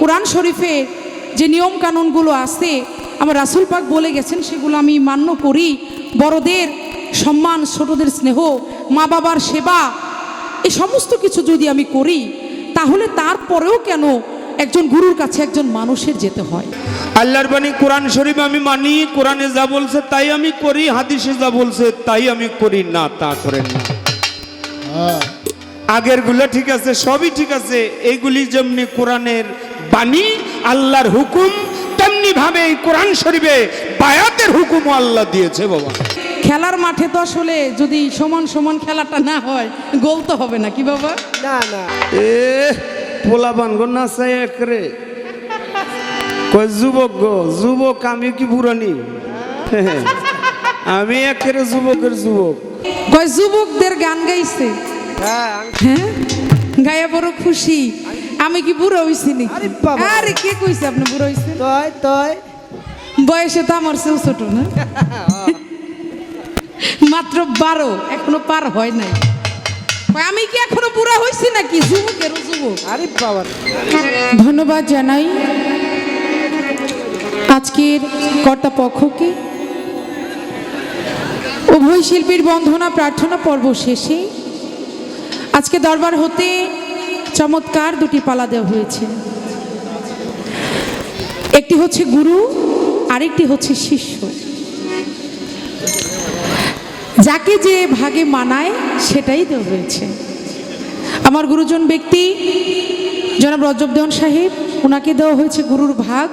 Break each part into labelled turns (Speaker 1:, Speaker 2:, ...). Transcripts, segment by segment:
Speaker 1: কোরআন শরীফে যে নিয়ম কানুনগুলো আছে আমার রাসূল পাক বলে গেছেন সেগুলো আমি মান্য করি। বড়দের সম্মান, ছোটদের স্নেহ, মা বাবার সেবা, এই সমস্ত কিছু যদি আমি করি তাহলে তারপরেও কেন একজন গুরুর কাছে একজন মানুষের যেতে হয়?
Speaker 2: আল্লাহর বাণী কোরআন শরীফ আমি মানি, কোরআনে যা বলছে তাই আমি করি, হাদিসে যা বলছে তাই আমি করি না তা করেন না। আগের গুলো ঠিক আছে, সবই ঠিক আছে, এইগুলি যেমনি কোরআনের বাণী, আল্লাহর হুকুম, তেমনি ভাবে এই কোরআন শরীফে বায়াতের হুকুমও আল্লাহ দিয়েছে। বাবা
Speaker 1: খেলার মাঠে তো আসলে যদি সমান সমান খেলাটা না হয় গোল তো হবে না, কি বাবা?
Speaker 3: না না
Speaker 2: এ পোলা বানগো না চাই একরে কয় যুবক গো, যুবক আমি কি বুড়ানি? আমি একেরে যুবকের যুবক।
Speaker 1: কয় যুবকদের গান গাইছে,
Speaker 3: হ্যাঁ
Speaker 1: হ্যাঁ গায়ে বড় খুশি। আমি কি বুড়ো হইছি নাকি?
Speaker 3: আরে বাবা।
Speaker 1: আরে কে কইছে আপনি বুড়ো হইছেন?
Speaker 3: তয় তয়
Speaker 1: বয়সে তো আমার চেয়েও ছোট না, মাত্র 12, এখনো পার হয় নাই। কয় আমি কি এখনো বুড়া হইছি নাকি? যুবকেরও যুবক।
Speaker 3: আরে বাবা
Speaker 1: ধন্যবাদ জানাই আজকের কর্তাপক্ষকে। উভয় শিল্পীর বন্ধনা প্রার্থনা পর্ব শেষে আজকে দরবার হতে চমৎকার দুটি পালা দেওয়া হয়েছে। একটি হচ্ছে গুরু, আরেকটি হচ্ছে শিষ্য। যাকে যে ভাগে মানায় সেটাই দেওয়া হয়েছে। আমার গুরুজন ব্যক্তি জনাব রজব দেওয়ান সাহেব, ওনাকে দেওয়া হয়েছে গুরুর ভাগ,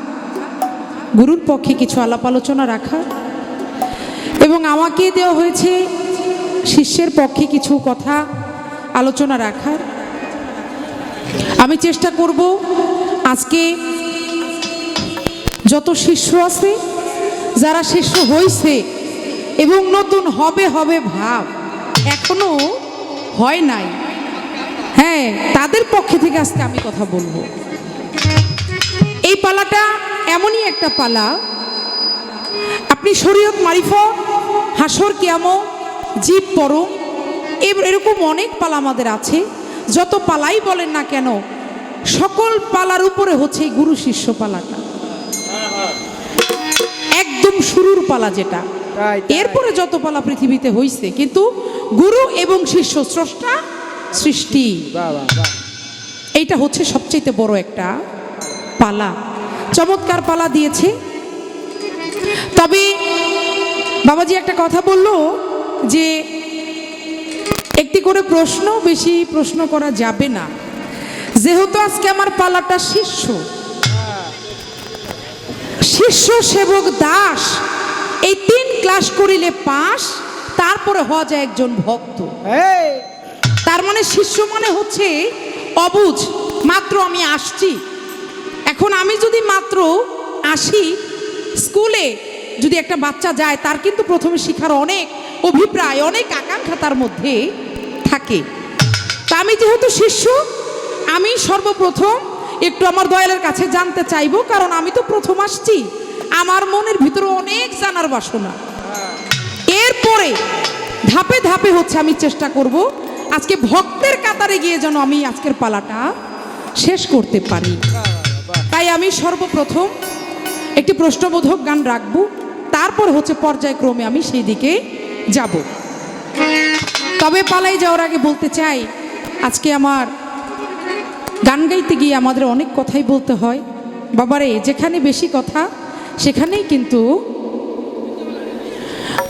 Speaker 1: গুরুর পক্ষে কিছু আলাপ আলোচনা রাখা, এবং আমাকে দেওয়া হয়েছে শিষ্যের পক্ষে কিছু কথা আলোচনা রাখার। আমি চেষ্টা করব আজকে যত শিষ্য আছে, যারা শিষ্য হয়েছে এবং নতুন হবে হবে ভাব এখনো হয় নাই, হ্যাঁ, তাদের পক্ষে থেকে আজকে আমি কথা বলবো। এই পালাটা এমনই একটা পালা, আপনি শরীয়ত মারিফত, হাসর কিয়ামত, জীব পরম, এরকম অনেক পালা আমাদের আছে। যত পালাই বলেন না কেন, সকল পালার উপরে হচ্ছে এই গুরু শিষ্য পালাটা, একদম শুরুর পালা যেটা। এরপরে যত পালা পৃথিবীতে হইছে, কিন্তু গুরু এবং শিষ্য স্রষ্টা সৃষ্টি, এইটা হচ্ছে সবচেয়ে বড় একটা পালা। চমৎকার পালা দিয়েছে। তবে বাবাজি একটা কথা বলল যে একটি করে প্রশ্ন, বেশি প্রশ্ন করা যাবে না, যেহেতু আজকে আমার পালাটা শিষ্য, শিষ্য সেবক দাস, এই 3 ক্লাস করিলে পাস, তারপরে হওয়া যায় একজন ভক্ত। তার মানে শিষ্য মানে হচ্ছে অবুঝ, মাত্র আমি আসছি। এখন আমি যদি মাত্র আসি, স্কুলে যদি একটা বাচ্চা যায়, তার কিন্তু প্রথমে শিখার অনেক অভিপ্রায়, অনেক আকাঙ্ক্ষা তার মধ্যে থাকে। তা আমি যেহেতু শিষ্য, আমি সর্বপ্রথম একটু আমার দয়ালের কাছে জানতে চাইবো, কারণ আমি তো প্রথম আসছি, আমার মনের ভিতরে অনেক জানার বাসনা। এরপরে ধাপে ধাপে হচ্ছে আমি চেষ্টা করব আজকে ভক্তের কাতারে গিয়ে যেন আমি আজকের পালাটা শেষ করতে পারি। তাই আমি সর্বপ্রথম একটি প্রশ্নবোধক গান রাখবো, তারপর হচ্ছে পর্যায়ক্রমে আমি সেই দিকে যাব। তবে পালাই যাওয়ার আগে বলতে চাই, আজকে আমার গান গাইতে গিয়ে আমাদের অনেক কথাই বলতে হয়। বাবারে, যেখানে বেশি কথা সেখানেই কিন্তু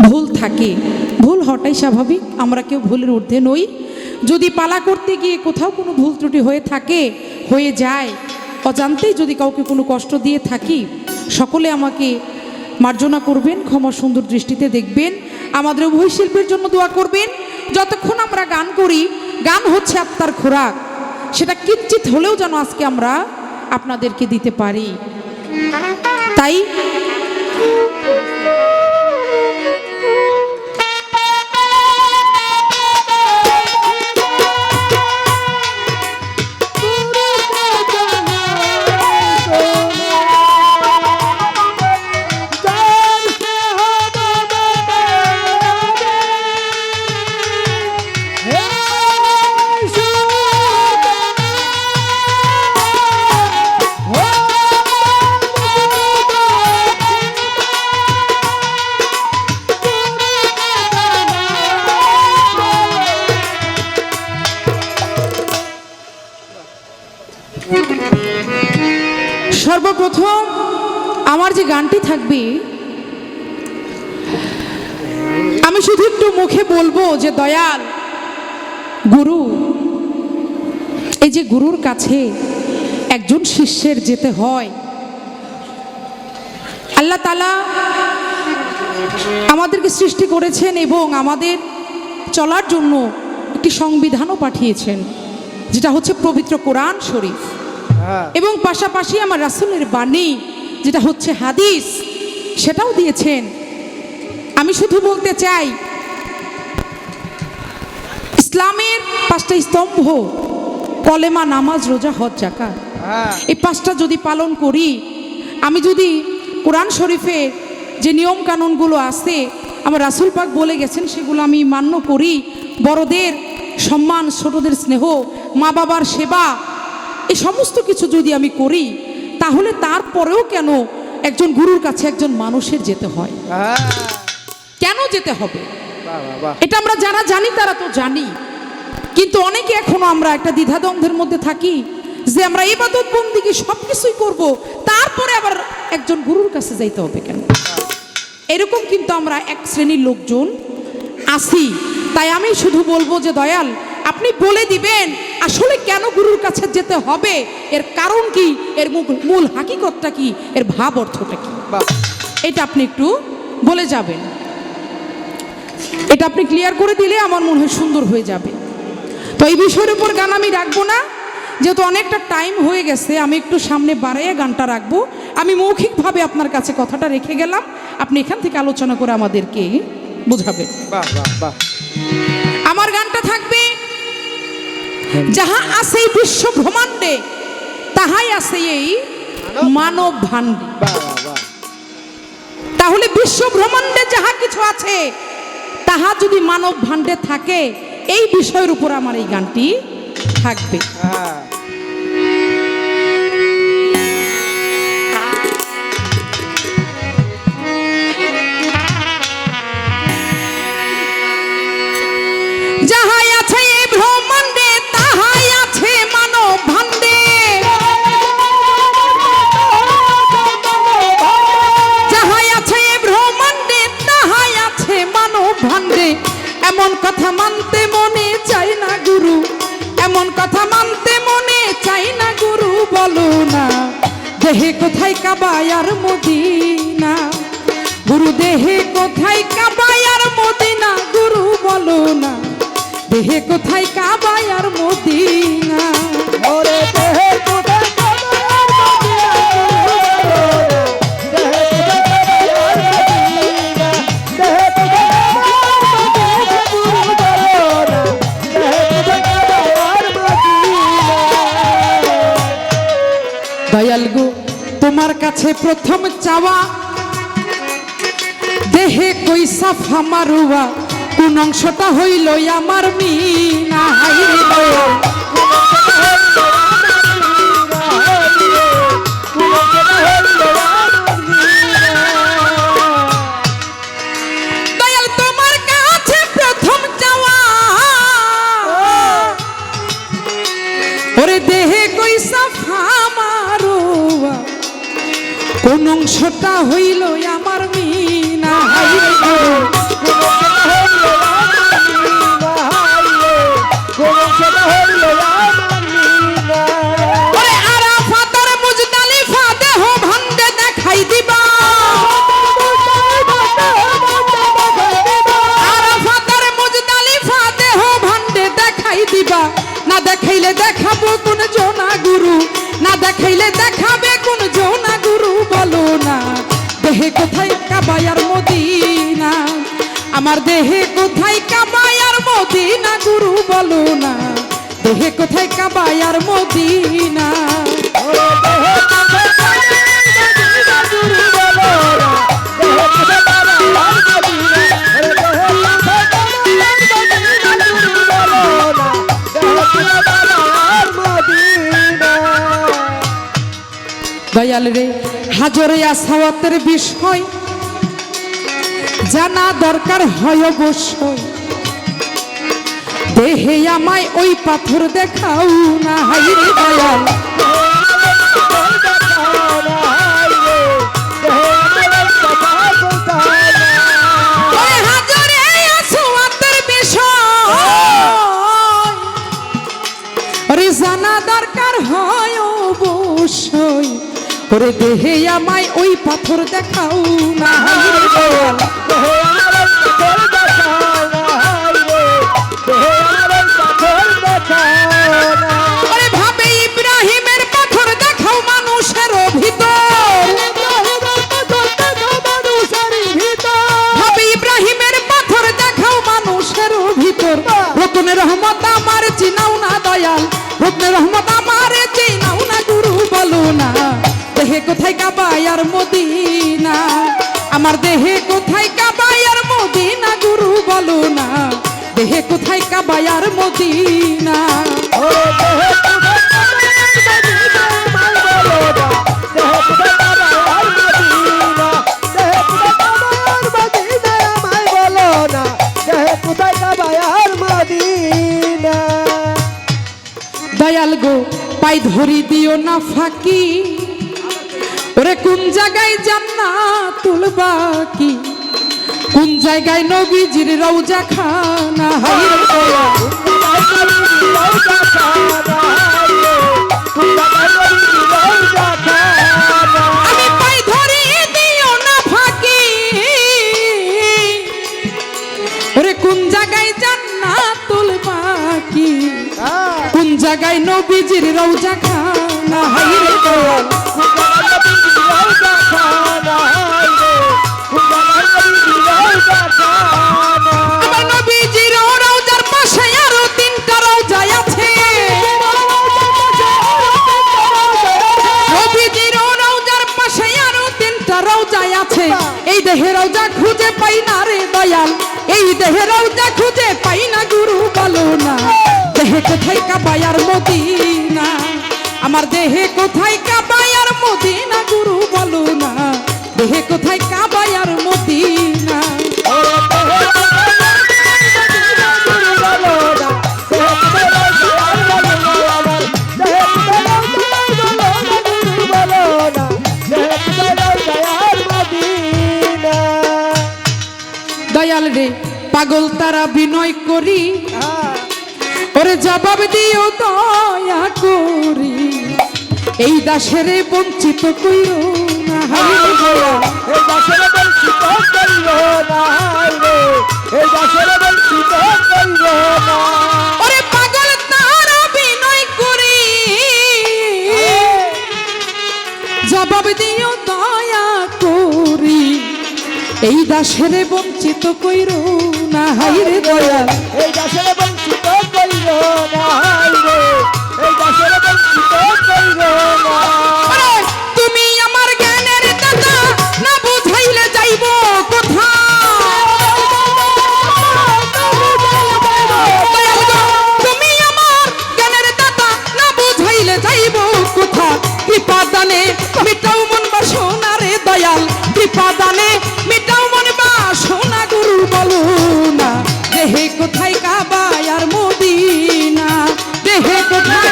Speaker 1: ভুল থাকে, ভুল হওয়াটাই স্বাভাবিক, আমরা কেউ ভুলের ঊর্ধ্বে নই। যদি পালা করতে গিয়ে কোথাও কোনো ভুল ত্রুটি হয়ে থাকে, হয়ে যায়, অজান্তেই যদি কাউকে কোনো কষ্ট দিয়ে থাকি, সকলে আমাকে মার্জনা করবেন, ক্ষমা সুন্দর দৃষ্টিতে দেখবেন। আমাদের উভয় শিল্পীর জন্য দোয়া করবেন। যতক্ষণ আমরা গান করি, গান হচ্ছে আত্মার খোরাক, সেটা কিঞ্চিত হলেও যেন আজকে আমরা আপনাদেরকে দিতে পারি। তাই
Speaker 3: Oh
Speaker 1: সর্বপ্রথম আমার যে গানটি থাকবে, আমি শুধু একটু মুখে বলবো যে দয়াল গুরু, এই যে গুরুর কাছে একজন শিষ্যের যেতে হয়, আল্লাহ তাআলা আমাদেরকে সৃষ্টি করেছেন এবং আমাদের চলার জন্য একটি সংবিধানও পাঠিয়েছেন, যেটা হচ্ছে পবিত্র কোরআন শরীফ, এবং পাশাপাশি আমার রাসূলের বাণী যেটা হচ্ছে হাদিস, সেটাও দিয়েছেন। আমি শুধু বলতে চাই, ইসলামের 5টা স্তম্ভ কলেমা, নামাজ, রোজা, হজ, যাকাত, এই 5টা যদি পালন করি, আমি যদি কোরআন শরীফের যে নিয়ম কানুনগুলো আছে আমার রাসূল পাক বলে গেছেন সেগুলো আমি মান্য করি, বড়দের সম্মান, ছোটদের স্নেহ, মা বাবার সেবা, এই সমস্ত কিছু যদি আমি করি, তাহলে তারপরেও কেন একজন গুরুর কাছে একজন মানুষের যেতে হয়? কেন যেতে হবে? এটা আমরা যারা জানি তারা তো জানি, কিন্তু অনেকে এখনো আমরা একটা দ্বিধাদ্বন্দ্বের মধ্যে থাকি যে আমরা ইবাদত বন্দেগী সবকিছুই করব, তারপরে আবার একজন গুরুর কাছে যাইতে হবে কেন? এরকম কিন্তু আমরা এক শ্রেণীর লোকজন আছি। তাই আমি শুধু বলবো যে দয়াল, আপনি বলে দিবেন আসলে কেন গুরুর কাছে যেতে হবে, এর কারণ কি, এর মূল হাকিকতটা কি, এর ভাব অর্থটা কি, এটা আপনি একটু বলে যাবেন। এটা আপনি ক্লিয়ার করে দিলে আমার মনে হয় সুন্দর হয়ে যাবে। তো এই বিষয়ের উপর গান আমি রাখবো না, যেহেতু অনেকটা টাইম হয়ে গেছে, আমি একটু সামনে বাড়াইয়া গানটা রাখবো। আমি মৌখিকভাবে আপনার কাছে কথাটা রেখে গেলাম, আপনি এখান থেকে আলোচনা করে আমাদেরকে বোঝাবেন। আমার গানটা থাকবে, যাহা আছে এই বিশ্ব ব্রহ্মাণ্ডে তাহাই আছে এই মানব ভাণ্ডে। তাহলে বিশ্ব ব্রহ্মাণ্ডে যাহা কিছু আছে তাহা যদি মানব ভাণ্ডে থাকে, এই বিষয়ের উপর আমার এই গানটি থাকবে। যাহাই আছে এই ব্রহ্মাণ্ডে তাহাই আছে মানব ভাণ্ডে। যাহাই আছে এই ব্রহ্মাণ্ডে তাহাই আছে মানব ভাণ্ডে। এমন কথা মানতে মনে চাই না গুরু, এমন কথা মানতে মনে চাই না গুরু, বলো না দেহে কোথায় কাবা আর মদিনা। গুরু দেহে কোথায় কাবা আর মদিনা, গুরু বলো না দেহে কোথায় কাবা আর মদিনা। ওরে দেহে কোথায় কাবা আর মদিনা, দেহে কোথায় কাবা আর মদিনা, গুরু বলো না দেহে কোথায় কাবা আর মদিনা। দয়াল গো, তোমার কাছে প্রথম চাওয়া, দেহে কই সাফা মারুয়া, কোন অংশটা হইল আমার মিনা। দয়াল তোমার কাছে প্রথম চাওয়া, ওরে দেহে কই সাফা মারুয়া, কোন অংশটা হইল আমার মিনা। না দেখাইলে দেখাবো কোন জোনা গুরু, না দেখাইলে দেখাবে কোন জোনা গুরু, বলো না দেহে কোথায় কাবা আর মদিনা। আমার দেহে কোথায় কাবা আর মদিনা, গুরু বলো না দেহে কোথায় কাবা আর মদিনা। দয়াল রে, হাজরে আসওয়াতের বিষয় জানা দরকার হয় অবশ্যই। দেহে আমায় ওই পাথর দেখাও না, হাই রে দয়াল ওরে দেহে আমায় ওই পাথর দেখাও না হায়রে দয়াল ওরে ভাবে ইব্রাহিমের পাথর দেখাও মানুষের ভিতর ভাবে ইব্রাহিমের পাথর দেখাও মানুষের ভিতর রতনের রহমত আমার চিনাও না দয়াল রতনের রহমত আমার চিনাও না গুরু বলো না দেহে কোথায় কাবা আর মদিনা আমার দেহে কোথায় কাবা আর মদিনা গুরু বলো না দেহে কোথায় কাবা আর মদিনা দয়াল গো পাই ধরি দিও না ফাঁকি ওরে কোন জায়গায় জান্নাতুল বাকি কোন জায়গায় নবীজির রওজা খানা হায়রে দয়াল আমি পাই ধরি দিও না ফাঁকি ওরে কোন জায়গায় জান্নাতুল বাকি কোন জায়গায় নবীজির রওজা খানা হায়রে দয়াল আমার নবীজির রওজার পাশে আরো তিনটা রওজা আছে নবীজির রওজার পাশে আরো তিনটা রওজা আছে এই দেহে রওজা খুঁজে পাই না রে দয়াল এই দেহে রওজা খুঁজে পাই না গুরু বলো না দেহে কোথায় কাবা আর মদিনা আমার দেহে কোথায় কাবা আর মদিনা গুরু বলো না দেহে কোথায় কাবা আর মদিনা দয়াল রে পাগল তারা বিনয় করি ওরে জবাব দিও দয়া করি এই দাসের বঞ্চিত কইরো না হায়রে দয়াল
Speaker 3: এই দাসের বঞ্চিত কইরো না হায়রে এই দাসের বঞ্চিত কইরো না
Speaker 1: ওরে পাগল তারা বিনয় করি জবাব দিও দয়া করি এই দাসের বঞ্চিত কইরো না হায়রে দয়াল
Speaker 3: এই দাসের বঞ্চিত কইরো না হায়রে এই দাসের বঞ্চিত কইরো না
Speaker 1: ওরে তুমি আমার জ্ঞানের দাতা না বুঝাইলে যাইব তুমি আমার জ্ঞানের দাতা না বুঝাইলে যাইব কোথা কৃপা দানে মিটাও মন বাসনা রে দয়াল কৃপা দানে মিটাও মন বাসনা গুরু বলো না দেহে কোথায় কাবা আর মদিনা দেহে কোথায়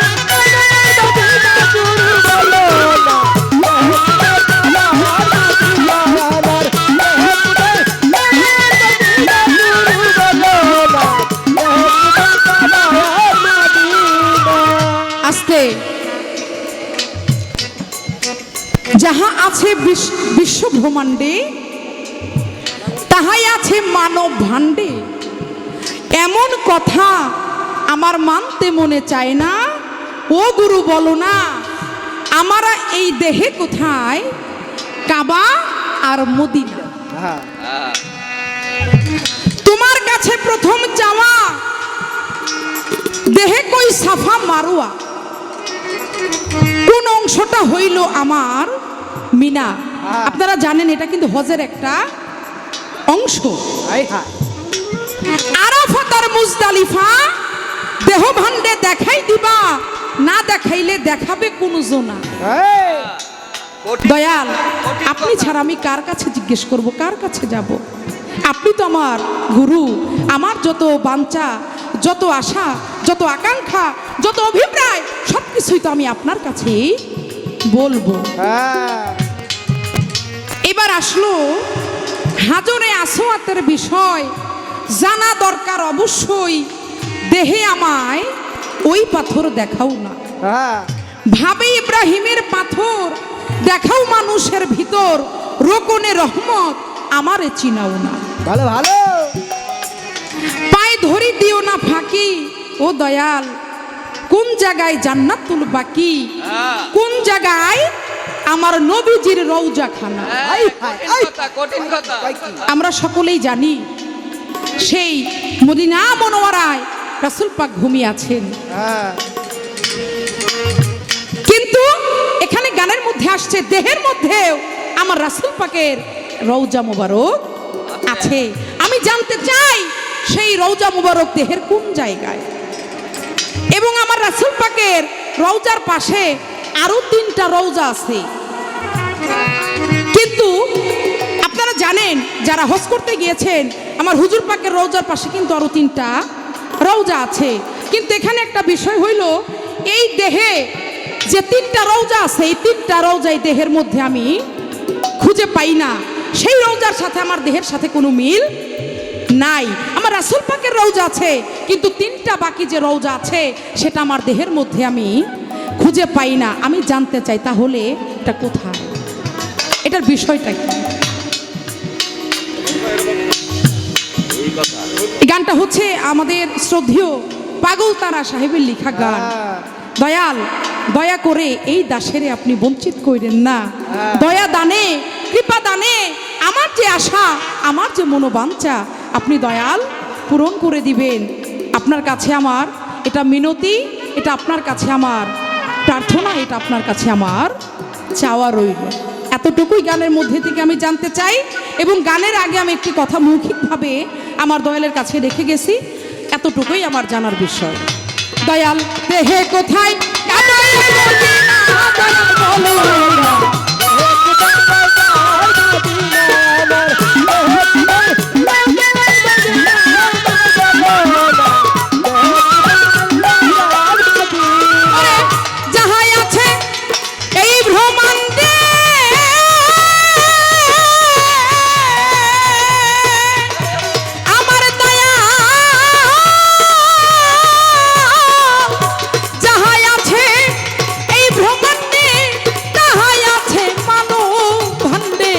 Speaker 1: আস্তে যাহা আছে বিশ্ব ব্রহ্মাণ্ডে তাহাই আছে মানব ভাণ্ডে এমন কথা আমার মানতে মনে চায় না ও গুরু বলো না আমারা এই দেহে কোথায় কাবা আর মদিনা তোমার কাছে প্রথম চাওয়া দেহে কই সাফা মারোয়া কোন অংশটা হইল আমার মিনা আপনারা জানেন এটা কিন্তু হজের একটা অংশ আরাফাত আর মুজদালিফা দেহ ভান্ডে দেখাই দিবা না দেখাইলে দেখাবে কোন জোনা দয়াল আপনি ছাড়া আমি কার কাছে জিজ্ঞেস করব কার কাছে যাব আপনি তো আমার গুরু আমার যত বাঞ্ছা যত আশা যত আকাঙ্ক্ষা যত অভিপ্রায় সবকিছুই তো আমি আপনার কাছেই বলবো এবার আসলো হাজরে আসওয়াতের বিষয় জানা দরকার অবশ্যই দেহে আমায় ওই পাথর দেখাও না ভাবে ইব্রাহিমের পাথর দেখাও মানুষের ভিতর রোকনে রহমত আমারে চিনাও না।
Speaker 3: ভালো ভালো
Speaker 1: পায়ে ধরি দিও না ফাঁকি ও দয়াল, কোন জায়গায় জান্নাতুল বাকি, কোন জায়গায় আমার নবীজির রওজা খানা।
Speaker 4: কঠিন কথা।
Speaker 1: আমরা সকলেই জানি সেই মদিনা মনোয়ারায় রাসূল পাক ঘুমিয়ে আছেন,
Speaker 3: হ্যাঁ
Speaker 1: কিন্তু এখানে গানের মধ্যে আসছে দেহের মধ্যেও আমার রাসূল পাকের রওজা মুবারক আছে। আমি জানতে চাই সেই রওজা মুবারক দেহের কোন জায়গায়, এবং আমার রাসূল পাকের রওজার পাশে আরো 3টা রওজা আছে। কিন্তু আপনারা জানেন যারা হজ করতে গিয়েছেন, আমার হুজুর পাকের রওজার পাশে কিন্তু আরো 3টা রওজা আছে। কিন্তু এখানে একটা বিষয় হইল, এই দেহে যে 3টা রওজা আছে, এই 3টা রওজাই দেহের মধ্যে আমি খুঁজে পাই না। সেই রওজার সাথে আমার দেহের সাথে কোনো মিল নাই। আমার রাসূল পাকের রওজা আছে, কিন্তু 3টা বাকি যে রওজা আছে সেটা আমার দেহের মধ্যে আমি খুঁজে পাই না। আমি জানতে চাই তাহলে এটা কোথায়, এটার বিষয়টা কি? এই গানটা হচ্ছে আমাদের শ্রদ্ধেয় পাগল তারা সাহেবের লেখা গান। দয়াল, দয়া করে এই দাসেরে আপনি বঞ্চিত করেন না। দয়া দানে, কৃপা দানে আমার যে আশা, আমার যে মনোবাঞ্ছা আপনি দয়াল পূরণ করে দিবেন। আপনার কাছে আমার এটা মিনতি, এটা আপনার কাছে আমার প্রার্থনা, এটা আপনার কাছে আমার চাওয়া রইল। এতটুকুই গানের মধ্যে থেকে আমি জানতে চাই, এবং গানের আগে আমি একটি কথা মৌখিকভাবে আমার দয়ালের কাছে রেখে গেছি। এতটুকুই আমার জানার বিষয়। দয়াল দেহে কোথায় যাহাই আছে এই ব্রহ্মাণ্ডে, আমার দয়া যাহাই আছে এই ব্রহ্মাণ্ডে, তাহাই আছে মানব ভাণ্ডে।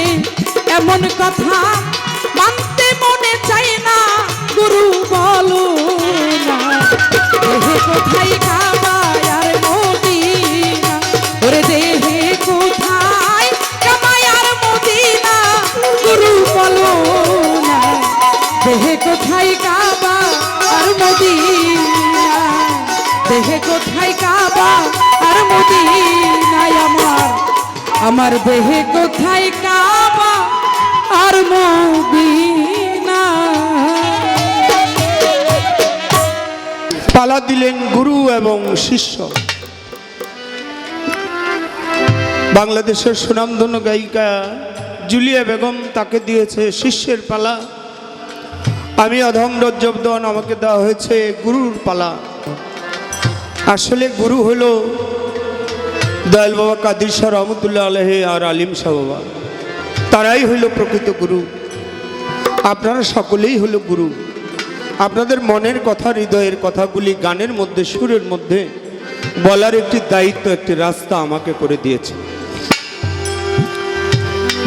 Speaker 1: এমন কথা মানতে মনে চাই না, গুরু বলো না দেহে কোথায় কামায় আর মদিনা, ওরে দেহে কোথায় কামায় আর মদিনা, গুরু বলো না দেহে কোথায় কাবা আর মদিনা, দেহে কোথায় কাবা আর মদিনায় আমার দেহে কোথায় কাবা আর মদিনা।
Speaker 2: পালা দিলেন গুরু এবং শিষ্য। বাংলাদেশের সুনামধন্য গায়িকা জুলিয়া বেগম, তাকে দিয়েছে শিষ্যের পালা। আমি অধম রজ্জবদন, আমাকে দেওয়া হয়েছে গুরুর পালা। আসলে গুরু হলো দয়াল বাবা কাদির শাহ রহমতুল্লাহ আলাইহি আর আলিম শাহ বাবা, তারাই হইল প্রকৃত গুরু। আপনারা সকলেই হলো গুরু। আপনাদের মনের কথা, হৃদয়ের কথাগুলি গানের মধ্যে, সুরের মধ্যে বলার একটি দায়িত্ব, একটি রাস্তা আমাকে করে দিয়েছে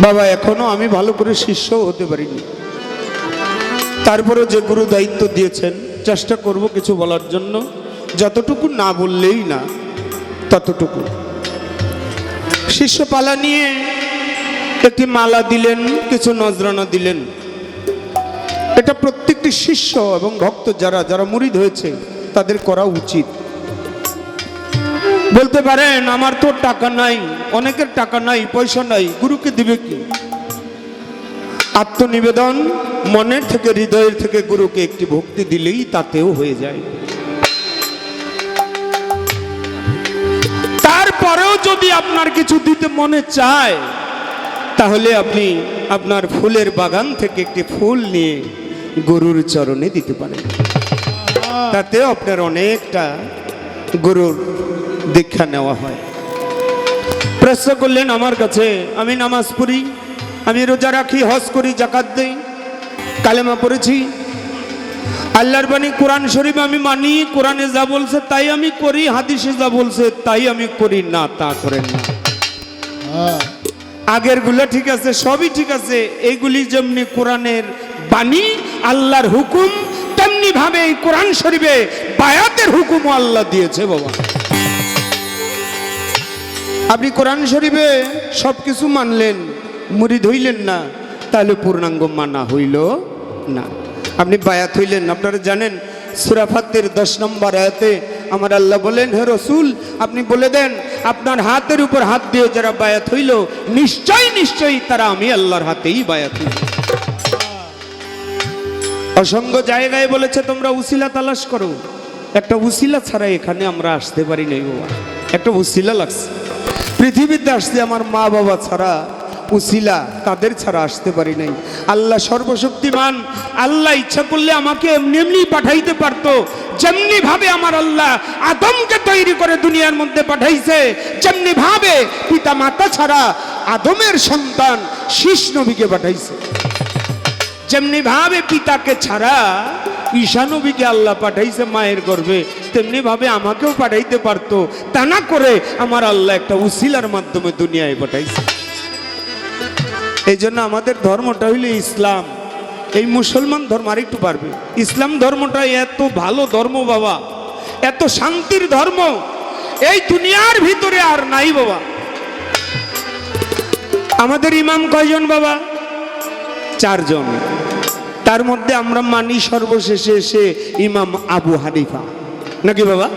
Speaker 2: বাবা। এখনো আমি ভালো করে শিষ্য হতে পারিনি, তারপরেও যে গুরু দায়িত্ব দিয়েছেন চেষ্টা করব কিছু বলার জন্য, যতটুকু না বললেই না ততটুকু। শিষ্য পালা নিয়ে একটি মালা দিলেন, কিছু নজরানা দিলেন। এটা প্রত্যেকটি শিষ্য এবং ভক্ত যারা যারা মুরিদ হয়েছে তাদের করা উচিত। বলতে পারেন আমার তো টাকা নাই, অনেকের টাকা নাই, পয়সা নাই, গুরুকে দিবে কি? আত্মনিবেদন, মনের থেকে, হৃদয়ের থেকে গুরুকে একটি ভক্তি দিলেই তাতেও হয়ে যায়। তারপরেও যদি আপনার কিছু দিতে মনে চায়, তাহলে আপনি আপনার ফুলের বাগান থেকে একটি ফুল নিয়ে গুরুর চরণে দিতে পারেন। তাতেও আপনার অনেকটা গুরুর দীক্ষা নেওয়া হয়। প্রশ্ন করলেন আমার কাছে, আমি নামাজ পড়ি, আমি রোজা রাখি, হজ করি, জাকাত দেই, কালেমা পড়েছি, আল্লাহর বাণী কোরআন শরীফ আমি মানি, কোরআনে যা বলছে তাই আমি করি, হাদিসে যা বলছে তাই আমি করি না, তা করেন না। আগের গুলো ঠিক আছে, সবই ঠিক আছে। এইগুলি যেমনি কোরআনের বাণী, আল্লাহর হুকুম, তেমনি ভাবে এই কোরআন শরীফে বায়াতের হুকুমও আল্লাহ দিয়েছে বাবা। আপনি কোরআন শরীফে সবকিছু মানলেন, মুরিদ হইলেন না, তাহলে পূর্ণাঙ্গ মানা হইল না। আপনি বায়াত হইলেন। আপনারা জানেন সূরা ফাতির 10 নম্বর আয়াতে আমার আল্লাহ বলেন, হে রসুল আপনি বলে দেন আপনার হাতের উপর হাত দিয়ে যারা বায়াত হইল, নিশ্চয় নিশ্চয়ই তারা আমি আল্লাহর হাতেই বায়াত হইল। অসংখ্য জায়গায় বলেছে তোমরা উসিলা তালাশ করো। একটা উসিলা ছাড়া এখানে আমরা আসতে পারি নাই বাবা। একটা উসিলা লাগছে। পৃথিবীতে আসছে আমার মা বাবা ছাড়া, উসিলা তাদের ছাড়া আসতে পারি নাই। আল্লাহ সর্বশক্তিমান, আল্লাহ ইচ্ছা করলে আমাকে এমনি এমনি পাঠাইতে পারতো। যেমনি ভাবে আমার আল্লাহ আদমকে তৈরি করে দুনিয়ার মধ্যে পাঠাইছে, যেমনি ভাবে পিতা মাতা ছাড়া আদমের সন্তান শীষ নবীকে পাঠাইছে, যেমনি ভাবে পিতাকে ছাড়া ঈশা নবীকে আল্লাহ পাঠাইছে মায়ের গর্ভে, তেমনি ভাবে আমাকেও পাঠাইতে পারতো। তা না করে আমার আল্লাহ একটা উসিলার মাধ্যমে দুনিয়ায় পাঠাইছে। এই জন্য আমাদের ধর্মটা হইলে ইসলাম। এই মুসলমান ধর্ম আর একটু পারবে। ইসলাম ধর্মটা এত ভালো ধর্ম বাবা, এত শান্তির ধর্ম, এই দুনিয়ার ভিতরে আর নাই বাবা। আমাদের ইমাম কয়জন বাবা? 4 জন। তার মধ্যে আমরা মানি সর্বশেষে এসে ইমাম আবু হানিফা, নাকি বাবা?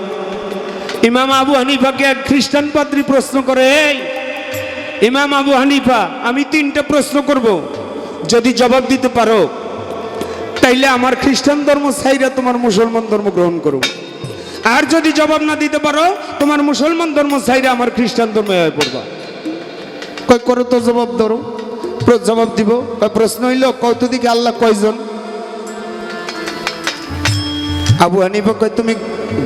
Speaker 2: ইমাম আবু হানিফাকে এক খ্রিস্টান পাদ্রী প্রশ্ন করে, এই ইমাম আবু হানিফা আমি 3টা প্রশ্ন করব, যদি জবাব দিতে পারো তাইলে আমার খ্রিস্টান ধর্ম ছাইরা তোমার মুসলমান ধর্ম গ্রহণ করো, আর যদি জবাব না দিতে পারো তোমার মুসলমান ধর্ম ছাইরা আমার খ্রিস্টান ধর্মে হয়ে পড়বা। কয় করো তো জবাব ধরো। জবাব দিব। প্রশ্ন হইল কত দিকে আল্লাহ কয়জন? আবু হানিফা কয় তুমি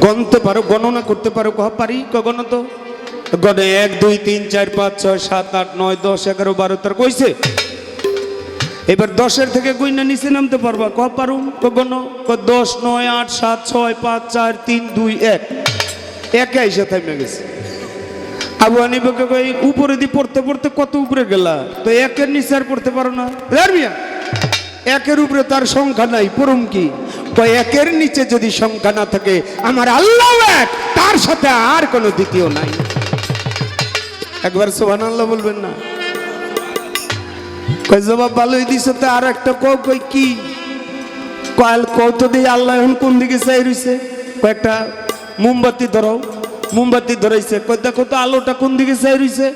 Speaker 2: গণতে পারো, গণনা করতে পারো? কহ পারি। গণ তো গণে 1 2 3 4 5 6 7 8 9 10 11 12 তার কইছে। এবার 10-এর থেকে গুইনা নিচে নামতে পারবা? কহ পারো। গণ 10 9 8 7 6 5 4 3 2 1 একে আইসা থামে গেছে। আবু হানিফাকে কই উপরে দিয়ে পড়তে পড়তে কত উপরে গেলা, তো 1-এর নিচে আর পড়তে পারো না? মিয়া 1-এর উপরে তার সংখ্যা নাই, পড়ুম কি? কয় 1-এর নিচে যদি সংখ্যা না থাকে আমার আল্লাহ এক, তার সাথে আর কোনো দ্বিতীয় নাই। একবার সুবহানাল্লাহ বলবেন না? কয় জবাব ভালোই দিছে, তো আর একটা কই কি? কয় কত দিয়ে আল্লাহ এখন কোন দিকে চাই রইছে? কয়েকটা মোমবাতি ধরো। মোমবাতি ধরাইছে। কই দেখো তো আলোটা কোন দিকে চাই রইছে?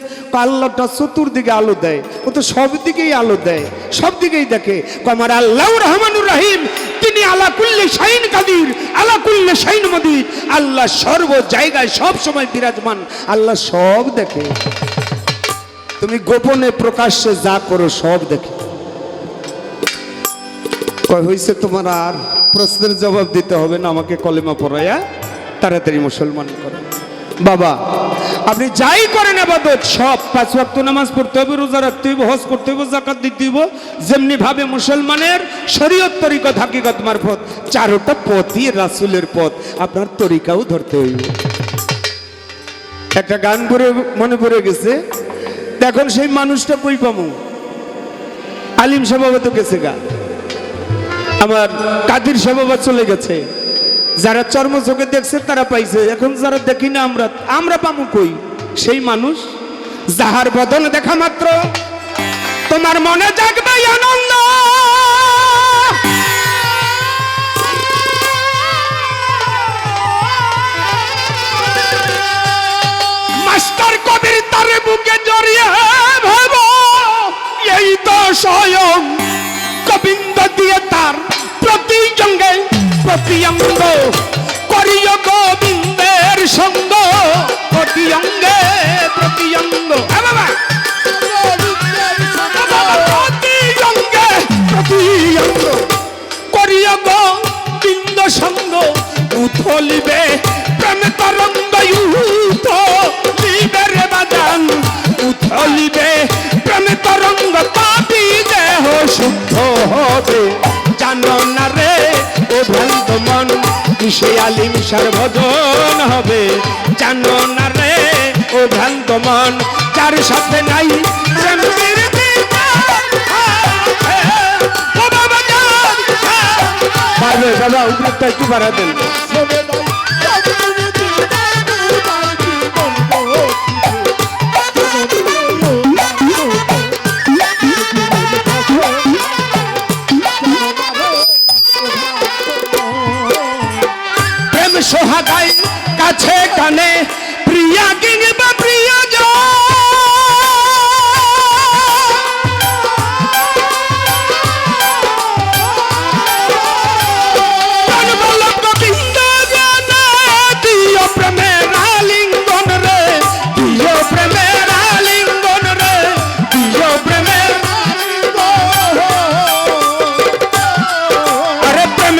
Speaker 2: আল্লাহটা চতুর্দিকে আলো দেয়, ও তো সব দিকেই আলো দেয়, সব দিকেই দেখে। আমার আল্লাহ রহমানুর রহিম, তিনি আলা কুল্লি শাইন কাদির, আলা কুল্লি শাইন মদির। আল্লাহ সর্ব জায়গায় সব সময় বিরাজমান, আল্লাহ সব দেখে। তুমি গোপনে প্রকাশ্যে যা করো সব দেখে। কয় হইছে তোমার আর প্রশ্নের জবাব দিতে হবে না, আমাকে কলেমা পড়াইয়া তাড়াতাড়ি মুসলমান করো। বাবা আপনি যাই করেন আবাদত সব 5 ওয়াক্ত নামাজ পড়তে হবে, রোজা রাখতে হবে, হজ করতে হবে, যাকাত দিতে হবে, যেমনি ভাবে মুসলমানের শরীয়ত তরিকত হাকিকত মারফত 4টা পথই রাসূলের পথ, আপনার তরিকাও ধরতে হইবে। একটা গান পড়ে মনে পড়ে গেছে, এখন সেই মানুষটা কই পামু? আলিম সাহেব গেছে গা, আমার কাদির সাহেব চলে গেছে। যারা চর্ম চোখে দেখছে তারা পাইছে, এখন যারা দেখি না আমরা পামু কই? সেই মানুষ যাহার বদন দেখা মাত্র তোমার মনে জাগবে আনন্দ, মাস্টার কবির তার বুকে জড়িয়ে ভাবো, এই তো স্বয়ং গোবিন্দ দিয়ে তার প্রতি জঙ্গে প্রতি অঙ্গ করিও গোবিন্দের সঙ্গ, প্রতি অঙ্গে প্রতি অঙ্গ প্রতি অঙ্গে প্রতি অঙ্গ করিও গোবিন্দ সঙ্গ, উথলিবে প্রেম তরঙ্গ, উথলিবে রে বাজান, উথলিবে প্রেম তরঙ্গ, পাপী দেহ শুদ্ধ হবে। জানো না রে ও ভ্রান্ত মন, কিসে আলিম সার্বজন হবে? জানো না রে ও ভ্রান্ত মন, যার সাথে নাই বাবা উপরটা একটু বাড়া দেন।
Speaker 3: শোনে নাই কামড়ে
Speaker 2: প্রেম সোহাগাই কাছে কানে প্রিয়া কিংবা প্রিয়জন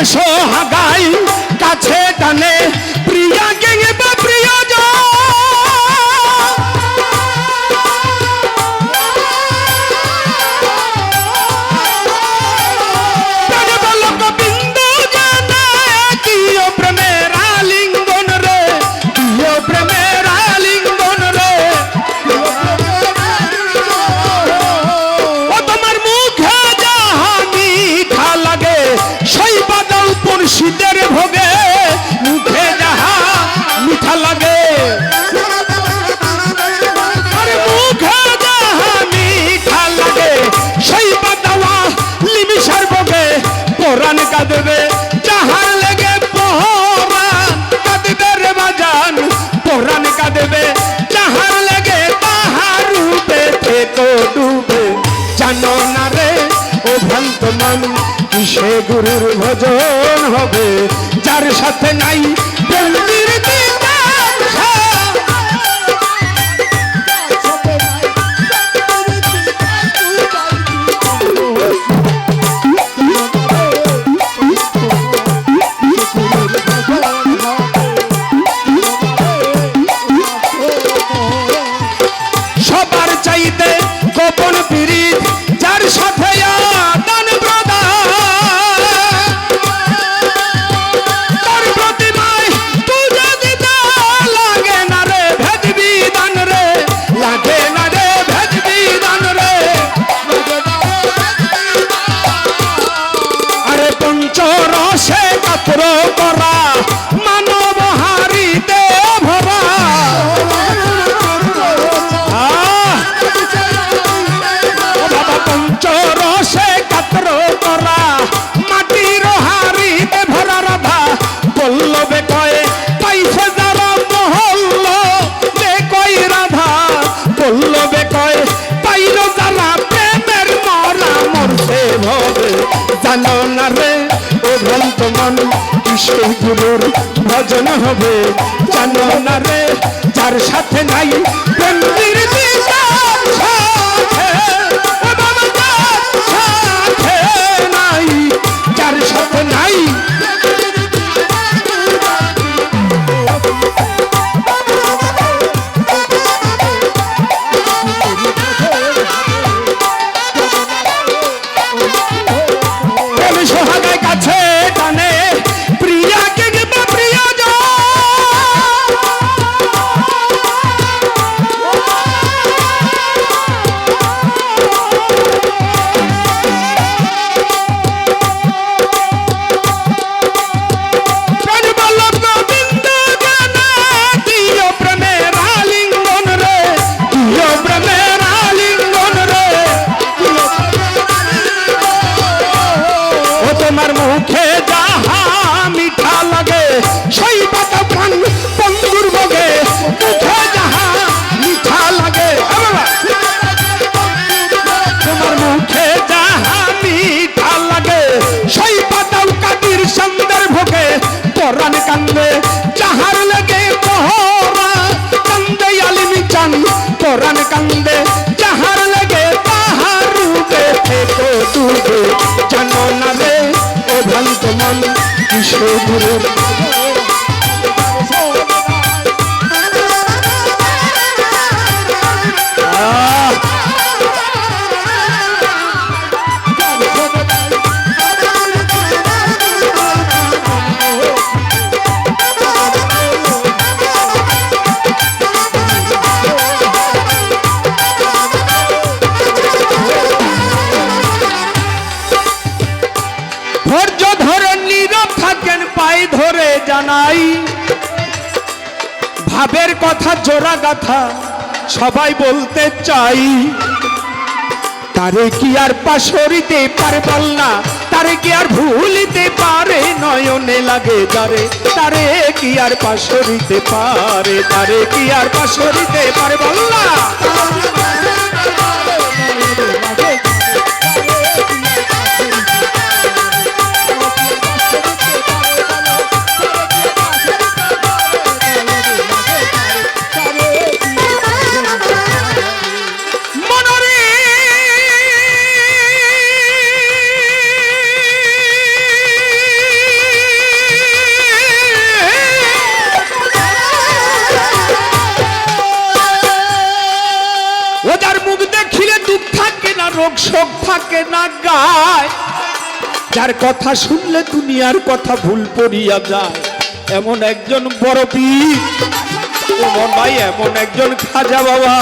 Speaker 2: সোহাগাই কাছে টানে প্রিয়া কিংবা প্রিয়জন শীতের ভোগে মুখে যাহা মিঠা লাগে আরে মুখে যাহা মিঠা লাগে সেই বাদাওয়া লিমিশার ভোগে পরাণ কাঁদবে যাহার লেগে পরাণ কাঁদবে রে বাজান পরাণ কাঁদবে যাহার লেগে তাহার রূপে থেকো ডুবে জানো না রে ও ভ্রান্ত মন কিসে গুরুর ভজন হবে যার সাথে নাই প্রেমের দিদার সবার চাইতে গোপন পীড়িত যার সাথে আদান প্রদান তার প্রতিমায় পূজা দিতে লাগে না রে ভেদ বিধান রে লাগে না রে ভেদ বিধান রে আরে পঞ্চরসে কাতর করা মানব হারিতে ভরা পঞ্চরসে কাতর করা মাটির হাড়িতে ভরা রাধা বল্লবে কয়ে পাইছে যারা মহল্ল বে কই রাধা বল্লবে কয়ে পাইল যারা প্রেমের মরা মরছে ভবে জানো না রে ও ভ্রান্ত মন কিশোর গুরুর ভজন হবে জানো না রে যার সাথে নাই প্রেমের দিদার সাথে ও বাবা যার সাথে নাই যার সাথে নাই প্রেম সোহাগায় কাছে টানে প্রিয়া কিংবা প্রিয়জন তোমার মুখে যাহা মিঠা লাগে সেই পাতা পান বন্ধুর ভোগে মুখে যাহা মিঠা লাগে তোমার মুখে যাহা মিঠা লাগে সেই পাতাও কাদির সন্দের ভোগে পরাণ কান্দে যাহার লাগে পহরা কান্দে আলিমি চান পরাণ কান্দে যাহার লাগে তাহার রূপে থেকো ডুবে জানো না রে ও ভ্রান্ত মন কিশোর গুরুর ধৈর্য ধরে নীরব থাক ভাবের কথা জোড়া গাথা সবাই বলতে চাই, তারে কি আর পাশরিতে পারে বল না, তারে কি আর ভুলিতে পারে, নয়নে লাগে যারে, তারে কি আর পাশরিতে পারে, তারে কি আর পাশরিতে পারে বল না। রোগ শোক থাকে না গায়, যার কথা শুনলে দুনিয়ার কথা ভুল পড়িয়া যায়, এমন একজন বড় পীর, এমন ভাই এমন একজন খাজা বাবা,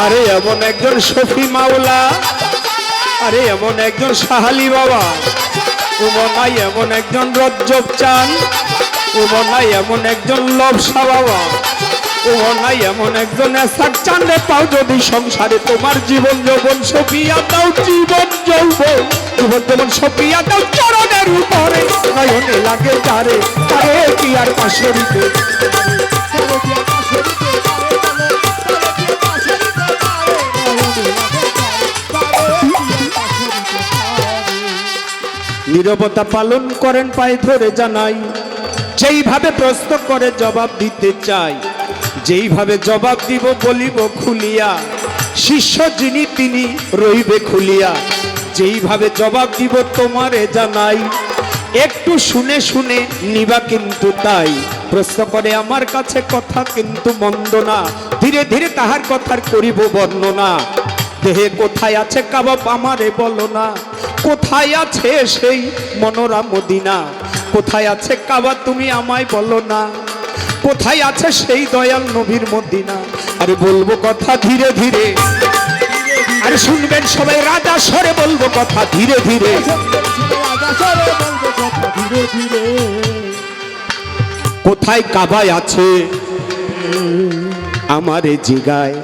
Speaker 2: আরে এমন একজন শফি মাওলা, আরে এমন একজন সাহালি বাবা, এমন ভাই এমন একজন রজ্জব চান, এমন ভাই এমন একজন লবসা বাবা, ও নাই এমন একজন এসাক চাঁদে পাও যদি সংসারে, তোমার জীবন যৌবন সপিয়া দাও, জীবন যৌবন জীবন যেমন সপিয়া দাও চরণের উপরে, নয়নে লাগে তারে, তারে কি আর পাশরিতে। নীরবতা পালন করেন পায়ে ধরে জানাই, যেইভাবে প্রশ্ন করে জবাব দিতে চাই, যেইভাবে জবাব দিব বলিব খুলিয়া, শিষ্য যিনি তিনি রইবে খুলিয়া, যেইভাবে জবাব দিব তোমারে জানাই, একটু শুনে শুনে নিবা কিন্তু তাই, প্রশ্ন করে আমার কাছে কথা কিন্তু মন্দ না, ধীরে ধীরে তাহার কথার করিব বর্ণনা, দেহে কোথায় আছে কাবাব আমারে বলো না, কোথায় আছে সেই মনোরা মদিনা, কোথায় আছে কাবা তুমি আমায় বলো না, কোথায় আছে সেই দয়াল নবীর মদিনা, আরে বলবো কথা ধীরে ধীরে, আরে শুনবেন সবাই রাজা স্বরে বলবো কথা ধীরে ধীরে, কোথায় কাবায় আছে আমারে জিগায়,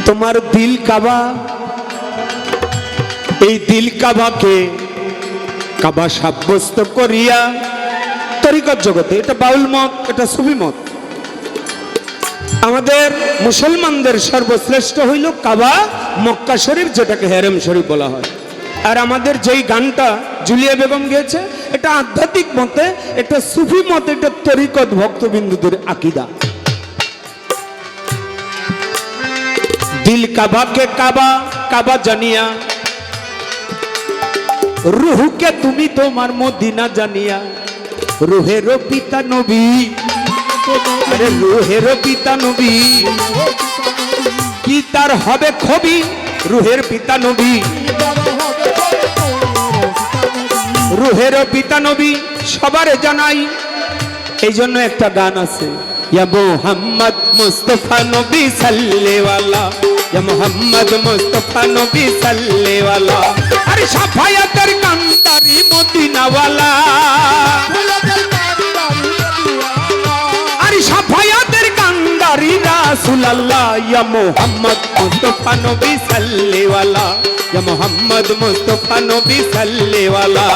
Speaker 2: তোমার দিল কাবা, এই দিল কাবাকে কাবা সাব্যস্ত করিয়া তরিকত জগতে, এটা বাউল মত, এটা সুফি মত, আমাদের মুসলমানদের সর্বশ্রেষ্ঠ হইল কাবা মক্কা শরীফ, যেটাকে হেরেম শরীফ বলা হয়। আর আমাদের যেই গানটা জুলিয়া বেগম গেয়েছে, এটা আধ্যাত্মিক মতে, এটা সুফি মতে, এটা তরিকত ভক্তবিন্দুদের আকিদা। দিল কাবাকে কাবা কাবা জানিয়া, রুহুকে তুমি তোমার মদিনা জানিয়া, রুহের পিতা নবী, আরে রুহের পিতা নবী, কি তার হবে খবি, রুহের পিতা নবী, রুহের পিতা নবী সবারে জানাই, এই জন্য একটা গান আছে, ইয়া মুহাম্মদ মুস্তাফা নবী সাল্লেওয়ালা, ইয়া মুহাম্মদ মুস্তাফা নবী সাল্লেওয়ালা, আরে সাফায়াতের কান্দারি মদিনাওয়ালা, আরে সাফায়াতের কান্দারি রাসূলুল্লাহ, ইয়া মুহাম্মদ মুস্তাফা নবী সাল্লেওয়ালা, ইয়া মুহাম্মদ মুস্তাফা নবী সাল্লেওয়ালা।